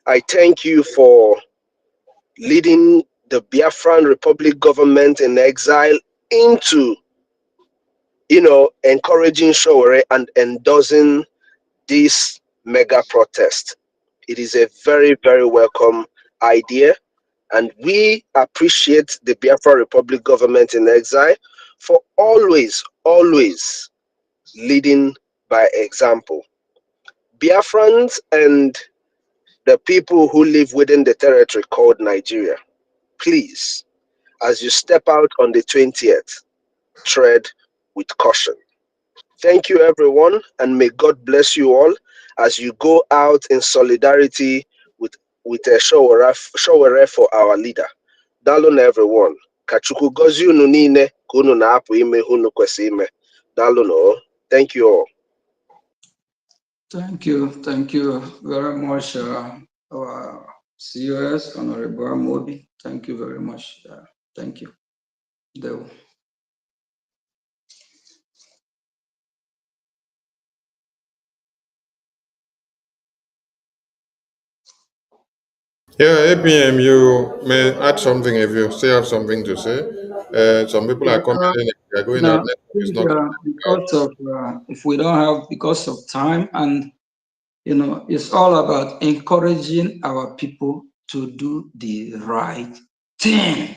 I thank you for leading the Biafran Republic government in exile into, encouraging Sowore and endorsing this mega protest. It is a very, very welcome idea, and we appreciate the Biafra Republic government in exile for always, always leading by example. Biafrans and the people who live within the territory called Nigeria, please, as you step out on the 20th, tread with caution. Thank you, everyone, and may God bless you all as you go out in solidarity with a Sowore for our leader. Dalụ everyone. Ka Chukwu gọzie unu niile ka unu na-apụ ime unu kwesị ime. Dalụ no. Thank you all. Thank you very much, our COS, Honorable Amobi. Thank you very much. Thank you. Dewo. Yeah, APM, you may add something if you still have something to say. Some people are commenting, they are going out, it's not because of if we don't have, because of time, and it's all about encouraging our people to do the right thing.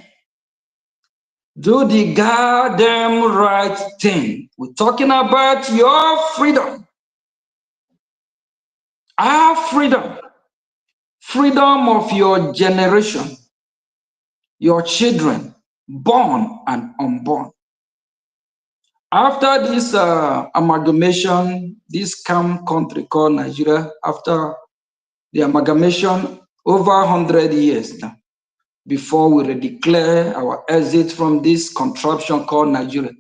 Do the goddamn right thing. We're talking about your freedom. Our freedom. Freedom of your generation, your children, born and unborn. After this amalgamation, this scam country called Nigeria, after the amalgamation, over 100 years now, before we declare our exit from this contraption called Nigeria.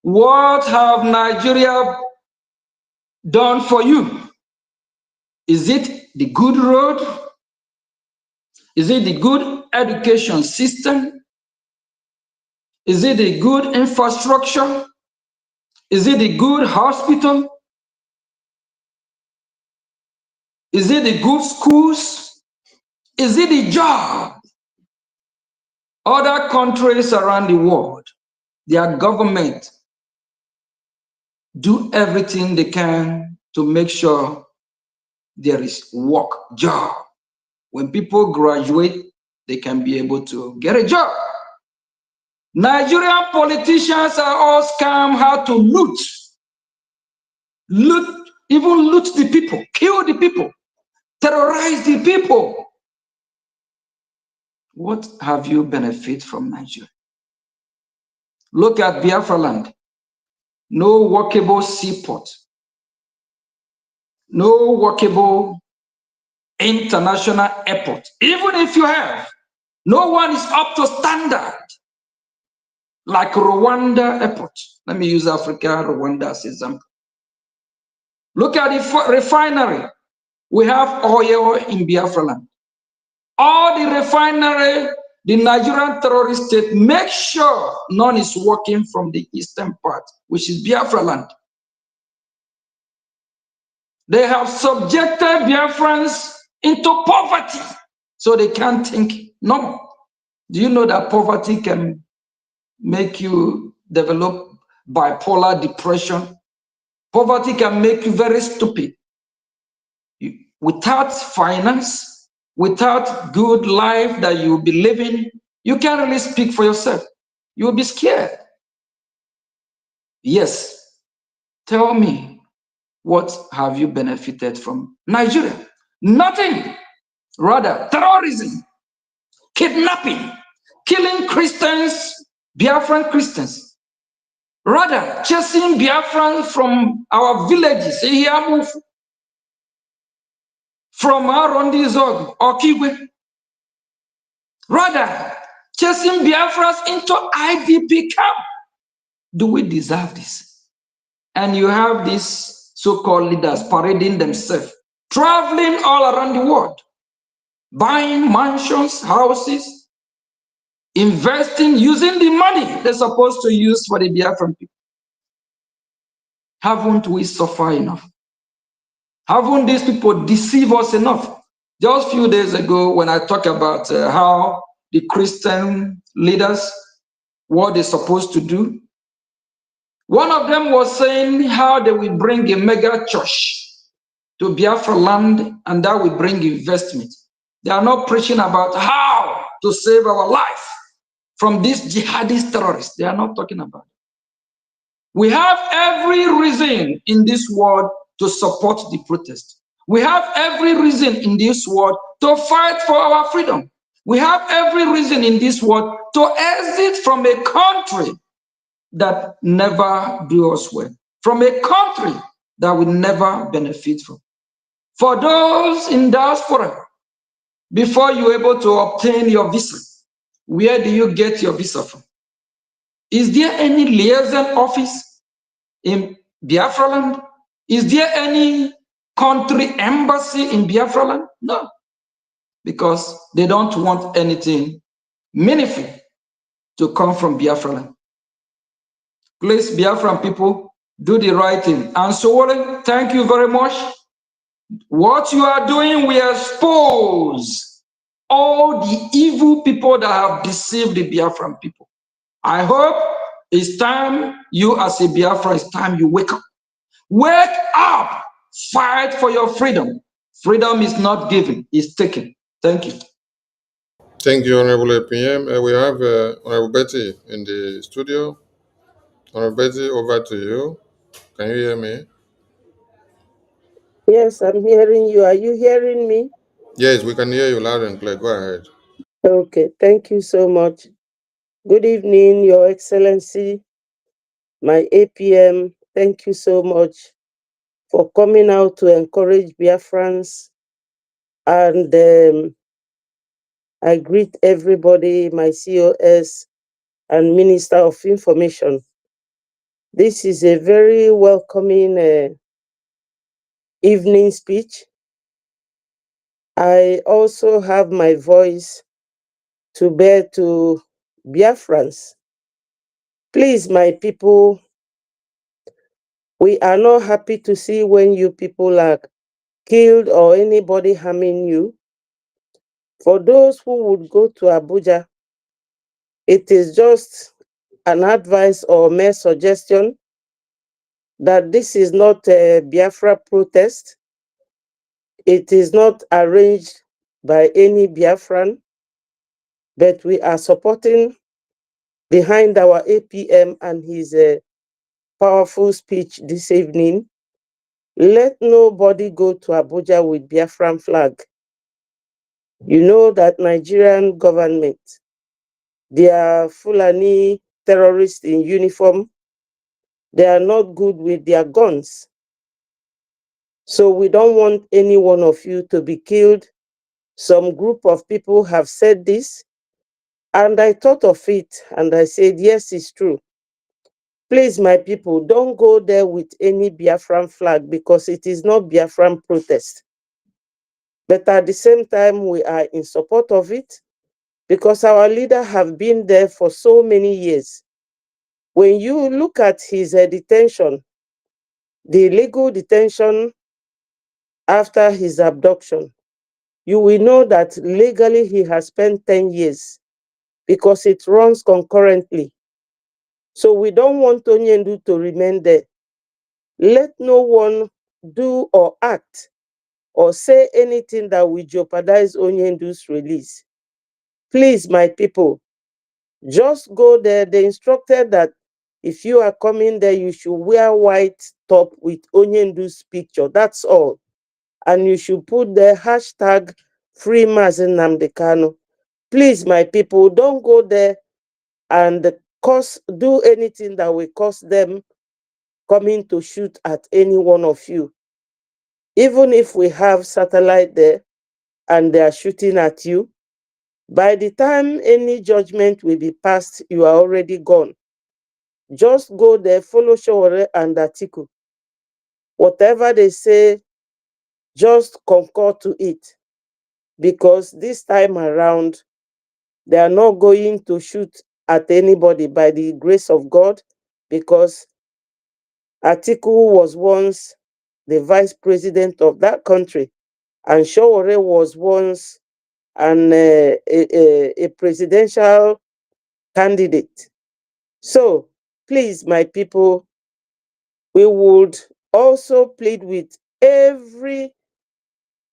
What have Nigeria done for you? Is it the good road? Is it the good education system? Is it the good infrastructure? Is it the good hospital? Is it the good schools? Is it the job? Other countries around the world, their government do everything they can to make sure there is work, job. When people graduate, they can be able to get a job. Nigerian politicians are all scam how to loot, even loot the people, kill the people, terrorize the people. What have you benefit from Nigeria? Look at Biafra land. No workable seaport. No workable international airport. Even if you have, no one is up to standard. Like Rwanda airport. Let me use Africa, Rwanda as example. Look at the refinery. We have oil in Biafra land. All the refinery, the Nigerian terrorist state, make sure none is working from the eastern part, which is Biafra land. They have subjected Biafrans into poverty, so they can't think normal. Do you know that poverty can make you develop bipolar depression? Poverty can make you very stupid. Without finance, without good life that you will be living, you can't really speak for yourself. You will be scared. Yes. Tell me, what have you benefited from Nigeria? Nothing. Rather, terrorism, kidnapping, killing Christians, Biafran Christians. Rather, chasing Biafrans from our villages, from Arondizog or Kigwe. Rather, chasing Biafrans into IDP camp. Do we deserve this? And you have these so-called leaders parading themselves, traveling all around the world, buying mansions, houses, investing, using the money they're supposed to use for the Biafran people. Haven't we suffered enough? Haven't these people deceived us enough? Just a few days ago, when I talked about how the Christian leaders, what they're supposed to do, one of them was saying how they will bring a mega church to Biafra land and that will bring investment. They are not preaching about how to save our life from these jihadist terrorists. They are not talking about it. We have every reason in this world to support the protest. We have every reason in this world to fight for our freedom. We have every reason in this world to exit from a country that never do us well, from a country that we never benefit from. For those in diaspora, before you're able to obtain your visa, where do you get your visa from? Is there any liaison office in Biafra land? Is there any country embassy in Biafra land? No, because they don't want anything meaningful to come from Biafra land. Please, Biafran people, do the right thing. And Sowore, thank you very much. What you are doing will expose all the evil people that have deceived the Biafran people. I hope it's time you as a Biafra, it's time you wake up. Wake up! Fight for your freedom. Freedom is not given, it's taken. Thank you. Thank you, Honorable APM. We have Honorable Betty in the studio. Honorable Betty, over to you. Can you hear me? Yes, I'm hearing you. Are you hearing me? Yes, we can hear you loud and clear. Go ahead. Okay, thank you so much. Good evening, Your Excellency, my APM. Thank you so much for coming out to encourage Biafrans. And I greet everybody, my COS and Minister of Information. This is a very welcoming evening speech. I also have my voice to bear to Biafrans. Please, my people, we are not happy to see when you people are killed or anybody harming you. For those who would go to Abuja, it is just an advice or mere suggestion that this is not a Biafra protest. It is not arranged by any Biafran, but we are supporting behind our APM and his powerful speech this evening. Let nobody go to Abuja with Biafran flag. You know that Nigerian government, they are Fulani terrorists in uniform. They are not good with their guns. So we don't want any one of you to be killed. Some group of people have said this, and I thought of it, and I said, yes, it's true. Please, my people, don't go there with any Biafran flag because it is not Biafran protest. But at the same time, we are in support of it because our leader have been there for so many years. When you look at his detention, the legal detention after his abduction, you will know that legally he has spent 10 years because it runs concurrently. So we don't want Onyendu to remain there. Let no one do or act or say anything that will jeopardize Onyendu's release. Please, my people, just go there. They instructed that if you are coming there, you should wear white top with Onyendu's picture. That's all. And you should put the hashtag Free Mazi Nnamdi Kanu. Please, my people, don't go there and do anything that will cause them coming to shoot at any one of you. Even if we have satellite there and they are shooting at you, by the time any judgment will be passed, you are already gone. Just go there, follow Sowore and Atiku. Whatever they say, just concur to it. Because this time around, they are not going to shoot at anybody by the grace of God, because Atiku was once the vice president of that country, and Sowore was once a presidential candidate. So please, my people, we would also plead with every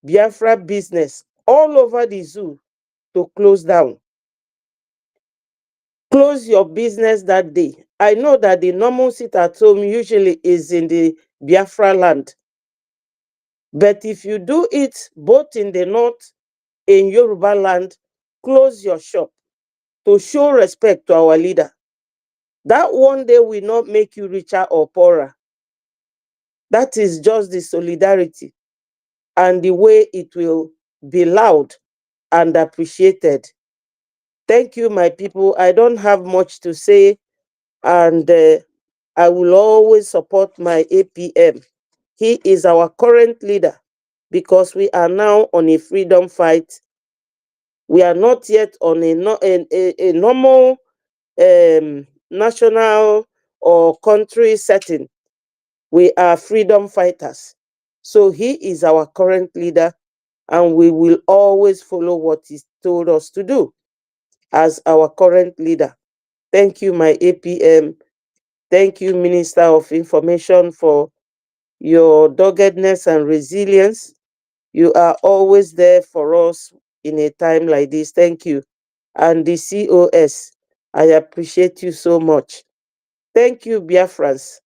Biafra business all over the zoo to close down. Close your business that day. I know that the normal sit at home usually is in the Biafra land. But if you do it both in the north, in Yoruba land, close your shop to show respect to our leader. That one day will not make you richer or poorer. That is just the solidarity and the way it will be loud and appreciated. Thank you, my people. I don't have much to say, and I will always support my APM. He is our current leader because we are now on a freedom fight. We are not yet on a normal national or country setting. We are freedom fighters. So he is our current leader, and we will always follow what he told us to do as our current leader. Thank you, my APM. Thank you, Minister of Information, for your doggedness and resilience. You are always there for us in a time like this. Thank you. And the COS, I appreciate you so much. Thank you, Biafrans.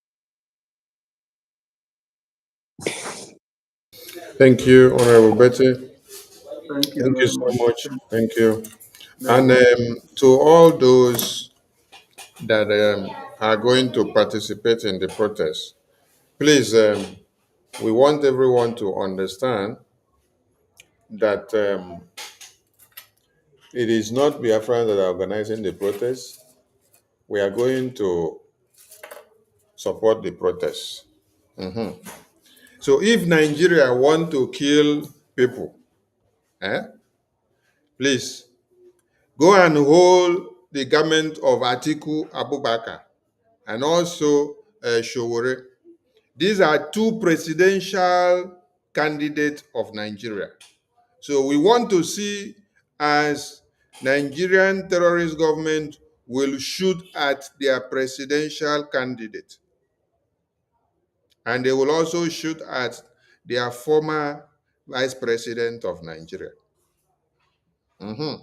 Thank you, Honorable Betty. Thank you Thank you very so much. much. Thank you. Very And much. to all those that are going to participate in the protest, please, we want everyone to understand that it is not Biafrans that are organizing the protest. We are going to support the protest. So if Nigeria want to kill people, please go and hold the garment of Atiku Abubakar and also Sowore. These are two presidential candidates of Nigeria. So we want to see as Nigerian terrorist government will shoot at their presidential candidate. And they will also shoot at their former vice president of Nigeria. We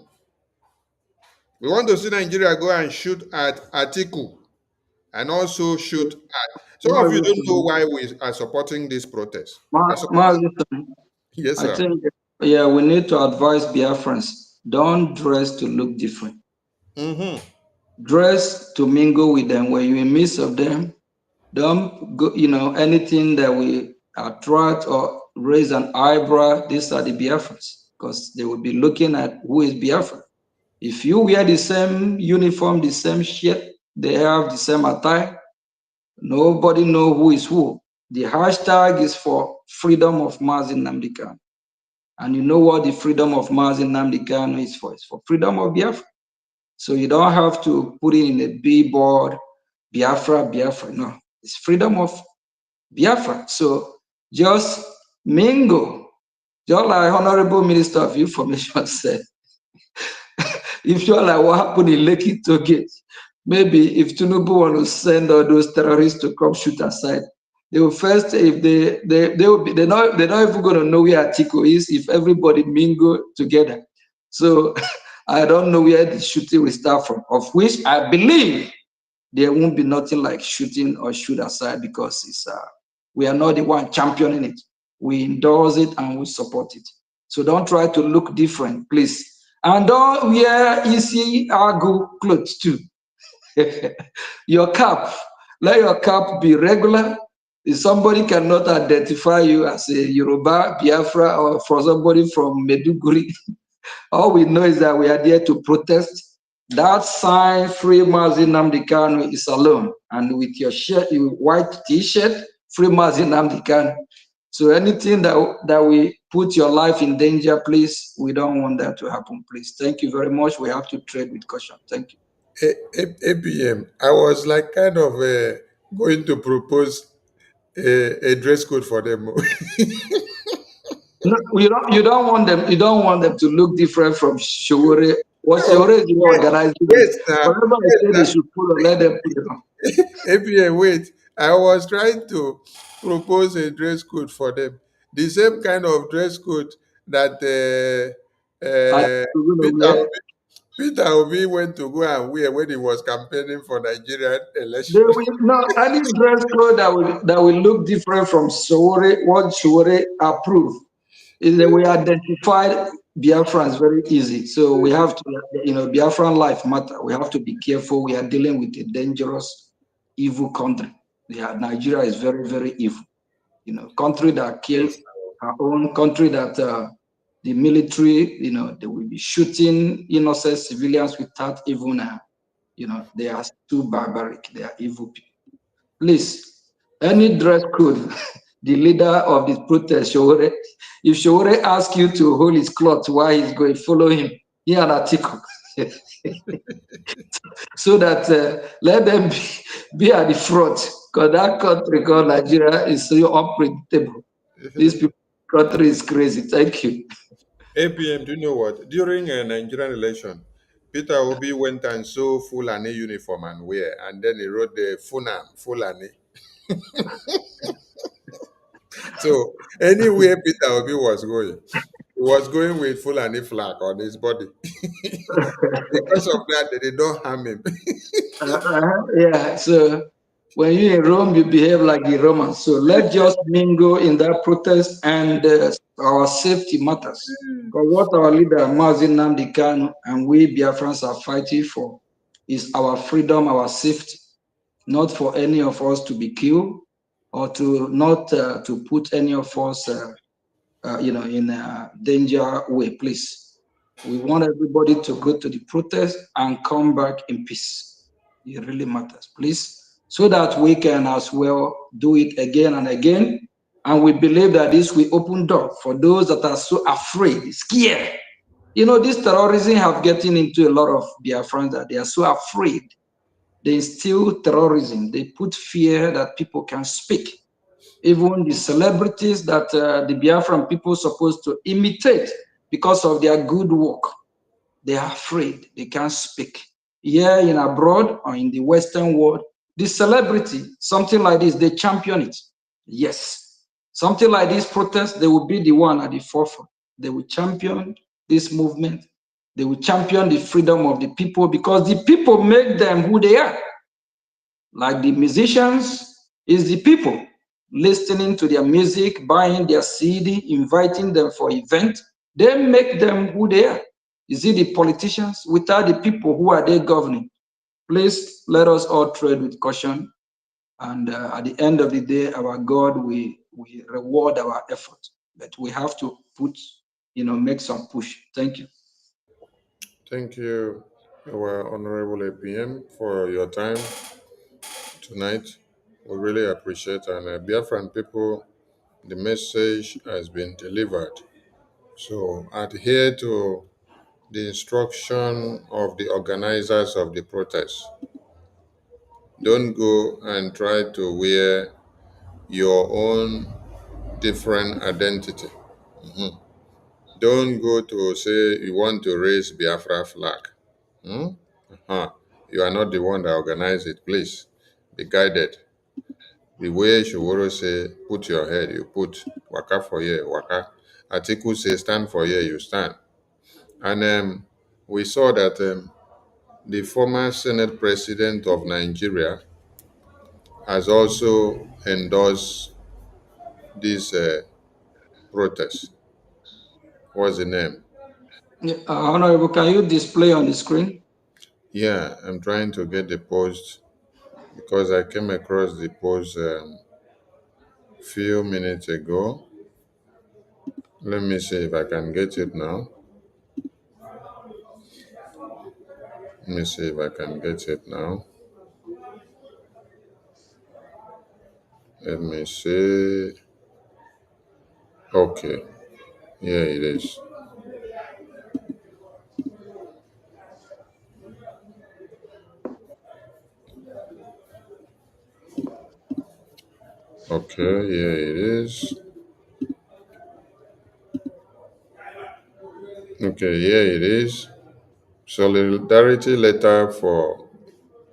want to see Nigeria go and shoot at Atiku and also shoot at. Some of you don't know why we are supporting this protest. Yes, I sir. think, yeah, we need to advise Biafrans, don't dress to look different. Dress to mingle with them. When you're in midst of them, don't go, anything that will attract or raise an eyebrow. These are the Biafrans, because they will be looking at who is Biafra. If you wear the same uniform, the same shirt, they have the same attire, nobody know who is who. The hashtag is for freedom of Mazi Nnamdi Kanu. And you know what the freedom of Mazi Nnamdi Kanu is for? It's for freedom of Biafra. So you don't have to put it in a billboard, Biafra, Biafra. No, it's freedom of Biafra. So just mingle. Just like Honorable Minister of Information said, if you're like what happened in Lekki Toge, maybe if Tinubu want to send all those terrorists to come shoot aside, they will first, if they will be, they're not even going to know where Atiku is if everybody mingle together. So I don't know where the shooting will start from, of which I believe there won't be nothing like shooting or shoot aside, because it's we are not the one championing it. We endorse it and we support it. So don't try to look different, please. And don't wear easy Agu clothes too. Your cap, let your cap be regular. If somebody cannot identify you as a Yoruba, Biafra, or for somebody from Meduguri, all we know is that we are there to protest. That sign, Free Mazi Nnamdi Kanu, is alone. And with your shirt, your white t-shirt, Free Mazi Nnamdi Kanu. So anything that we put your life in danger, please, we don't want that to happen, please. Thank you very much. We have to trade with caution. Thank you. APM, I was like kind of going to propose a dress code for them. No, you don't want them. You don't want them to look different from Sowore. What No, Sowore is the one organizing wait it. now, Whatever I wait say they now. should follow, let them put it on. APM, wait. I was trying to propose a dress code for them. The same kind of dress code that And we're gonna Peter wear. Obi, Peter Obi went to go and wear when he was campaigning for Nigerian They election. will not any dress code that will look different from Sowore. What Sowore approve is that we identified Biafrans very easy. So we have to, Biafran life matter. We have to be careful. We are dealing with a dangerous, evil country. Yeah, Nigeria is very, very evil. Country that kill Yes. our own country that the military, they will be shooting innocent civilians without even, they are too barbaric. They are evil people. Please, any dress code, the leader of the protest, Sowore, if Sowore asks you to hold his cloth while he's going, follow him. Here an article. So that let them be at the front, because that country called Nigeria is so unpredictable. This people country is crazy. Thank you. APM, do you know what? During a Nigerian election, Peter Obi went and saw Fulani uniform and wear, and then he wrote the Funam, Fulani. So anywhere Peter Obi was going, he was going with Fulani flag on his body. Because of that, they did not harm him. Yeah, so when you're in Rome, you behave like the Romans. So let's just mingle in that protest, and our safety matters. Because what our leader, Mazi Nnamdi Kanu, and we Biafrans are fighting for is our freedom, our safety, not for any of us to be killed or to not to put any of us in a danger way, please. We want everybody to go to the protest and come back in peace. It really matters, please, so that we can as well do it again and again. And we believe that this will open door for those that are so afraid, scared. This terrorism have gotten into a lot of Biafrans that they are so afraid. They instill terrorism. They put fear that people can speak. Even the celebrities that the Biafran people supposed to imitate because of their good work, they are afraid. They can't speak. Here in abroad or in the Western world, the celebrity, something like this, they champion it. Yes. Something like this protest, they will be the one at the forefront. They will champion this movement. They will champion the freedom of the people because the people make them who they are. Like the musicians, is the people listening to their music, buying their CD, inviting them for events. They make them who they are. Is it the politicians? Without the people, who are they governing? Please let us all tread with caution. And at the end of the day, our God will reward our effort. But we have to make some push. Thank you. Thank you, our Honorable APM, for your time tonight. We really appreciate, and Biafran people, the message has been delivered. So adhere to the instruction of the organizers of the protest. Don't go and try to wear your own different identity. Mhm. Don't go to say you want to raise Biafra flag. Hmm? Uh-huh. You are not the one that organized it. Please be guided. The way Sowore say, put your head, you put. Waka for here, waka. Atiku say, stand for here, you stand. And we saw that the former Senate President of Nigeria has also endorsed this protest. What's the name? Yeah, Honorable, can you display on the screen? Yeah, I'm trying to get the post because I came across the post few minutes ago. Let me see if I can get it now. Let me see if I can get it now. Let me see. Okay, here it is. Okay, here it is. Okay, here it is. Solidarity letter for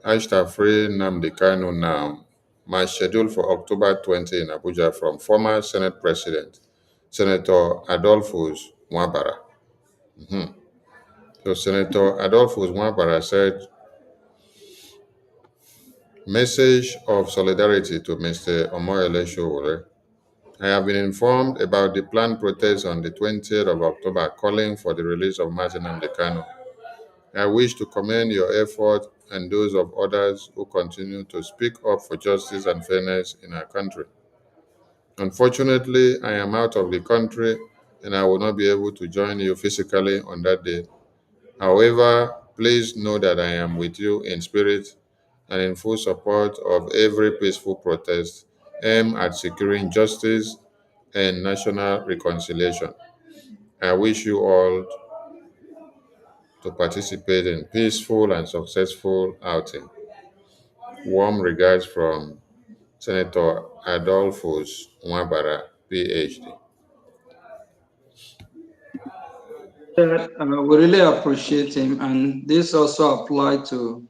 Free Nnamdi Kanu now. My schedule for October 20 in Abuja from former Senate President, Senator Adolphus Mwabara. So Senator Adolphus Mwabara said, message of solidarity to Mr. Omoyele Sowore. I have been informed about the planned protest on the 20th of October calling for the release of Martin Nnamdi Kanu. I wish to commend your effort and those of others who continue to speak up for justice and fairness in our country. Unfortunately, I am out of the country and I will not be able to join you physically on that day. However, please know that I am with you in spirit and in full support of every peaceful protest aimed at securing justice and national reconciliation. I wish you all to participate in peaceful and successful outing. Warm regards from Senator Adolphus Mwabara, PhD. We really appreciate him, and this also applies to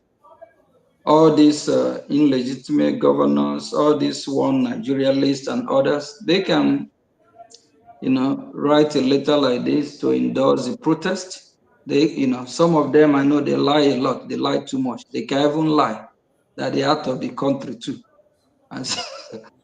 all these illegitimate governors, all these one Nigeria list and others. They can, write a letter like this to endorse the protest. They, some of them I know they lie a lot. They lie too much. They can even lie that they're out of the country too, and so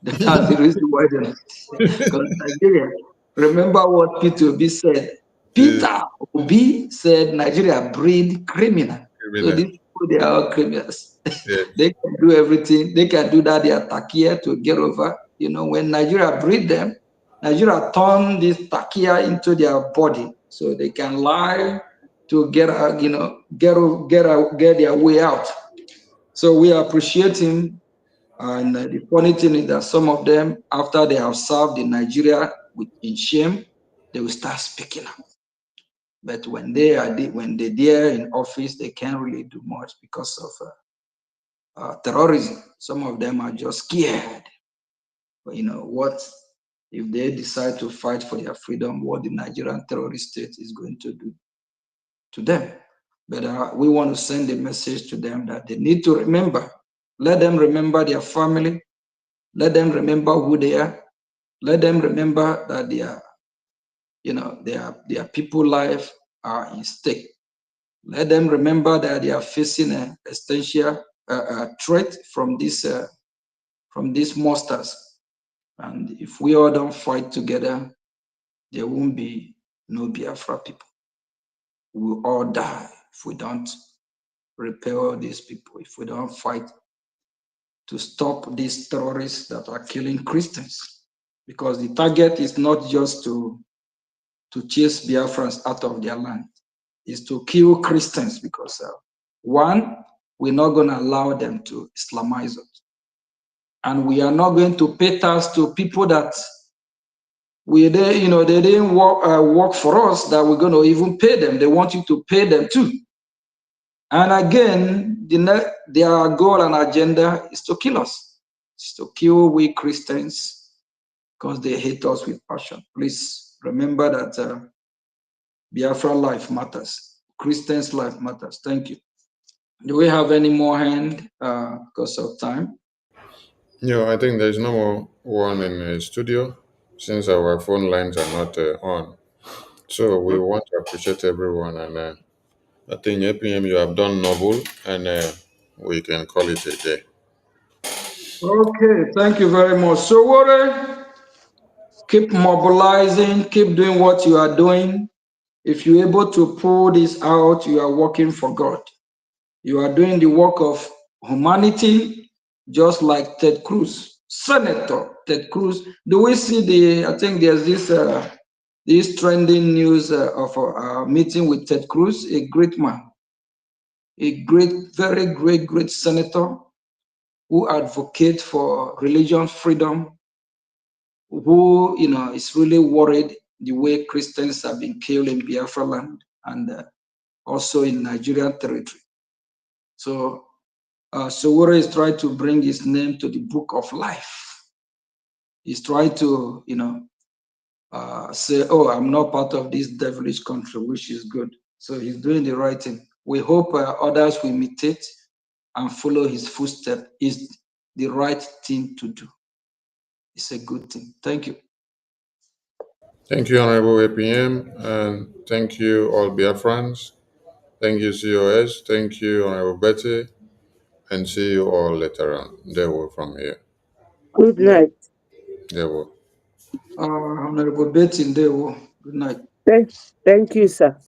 that's the reason why they're not. Because Nigeria. Remember what Peter Obi said. Peter Obi said Nigeria breed criminal. So Criminal. these people, they are all criminals. Yes. They can do everything. They can do that. They are takia to get over. When Nigeria breed them, Nigeria turn this takia into their body, so they can lie to get get their way out. So we appreciate him. And the funny thing is that some of them, after they have served in Nigeria in shame, they will start speaking up. But when they're there in office, they can't really do much because of terrorism. Some of them are just scared. But what if they decide to fight for their freedom? What the Nigerian terrorist state is going to do to them? But we want to send a message to them that they need to remember. Let them remember their family. Let them remember who they are. Let them remember that their people life are in stake. Let them remember that they are facing an existential threat from these monsters. And if we all don't fight together, there won't be no Biafra people. We will all die if we don't repel these people, if we don't fight to stop these terrorists that are killing Christians. Because the target is not just to chase Biafrans out of their land, is to kill Christians, because one, we're not going to allow them to Islamize us. And we are not going to pay tax to people that they didn't work for us, that we're going to even pay them. They want you to pay them too. And again, their goal and agenda is to kill us. It's to kill we Christians because they hate us with passion. Please remember that Biafra life matters. Christians' life matters. Thank you. Do we have any more hand because of time? I think there's no more one in the studio since our phone lines are not on. So we want to appreciate everyone, and I think APM you have done noble, and we can call it a day. Okay, thank you very much. So, Sowore, keep mobilizing, keep doing what you are doing. If you're able to pull this out, you are working for God. You are doing the work of humanity, just like Ted Cruz, Senator Ted Cruz. Do we see I think there's this trending news of a meeting with Ted Cruz, a great man, a very great senator who advocates for religion freedom, who is really worried the way Christians have been killed in Biafra land and also in Nigerian territory. So Sowore is trying to bring his name to the book of life. He's trying to, say, oh, I'm not part of this devilish country, which is good. So he's doing the right thing. We hope others will imitate and follow his footsteps. Is the right thing to do. It's a good thing. Thank you. Thank you, Honorable APM, and thank you, all Biafrans. Thank you, COS. Thank you, Honorable Betty, and see you all later on. They will from here. Good night. They will. Honorable Betty, good night. Thank you, sir.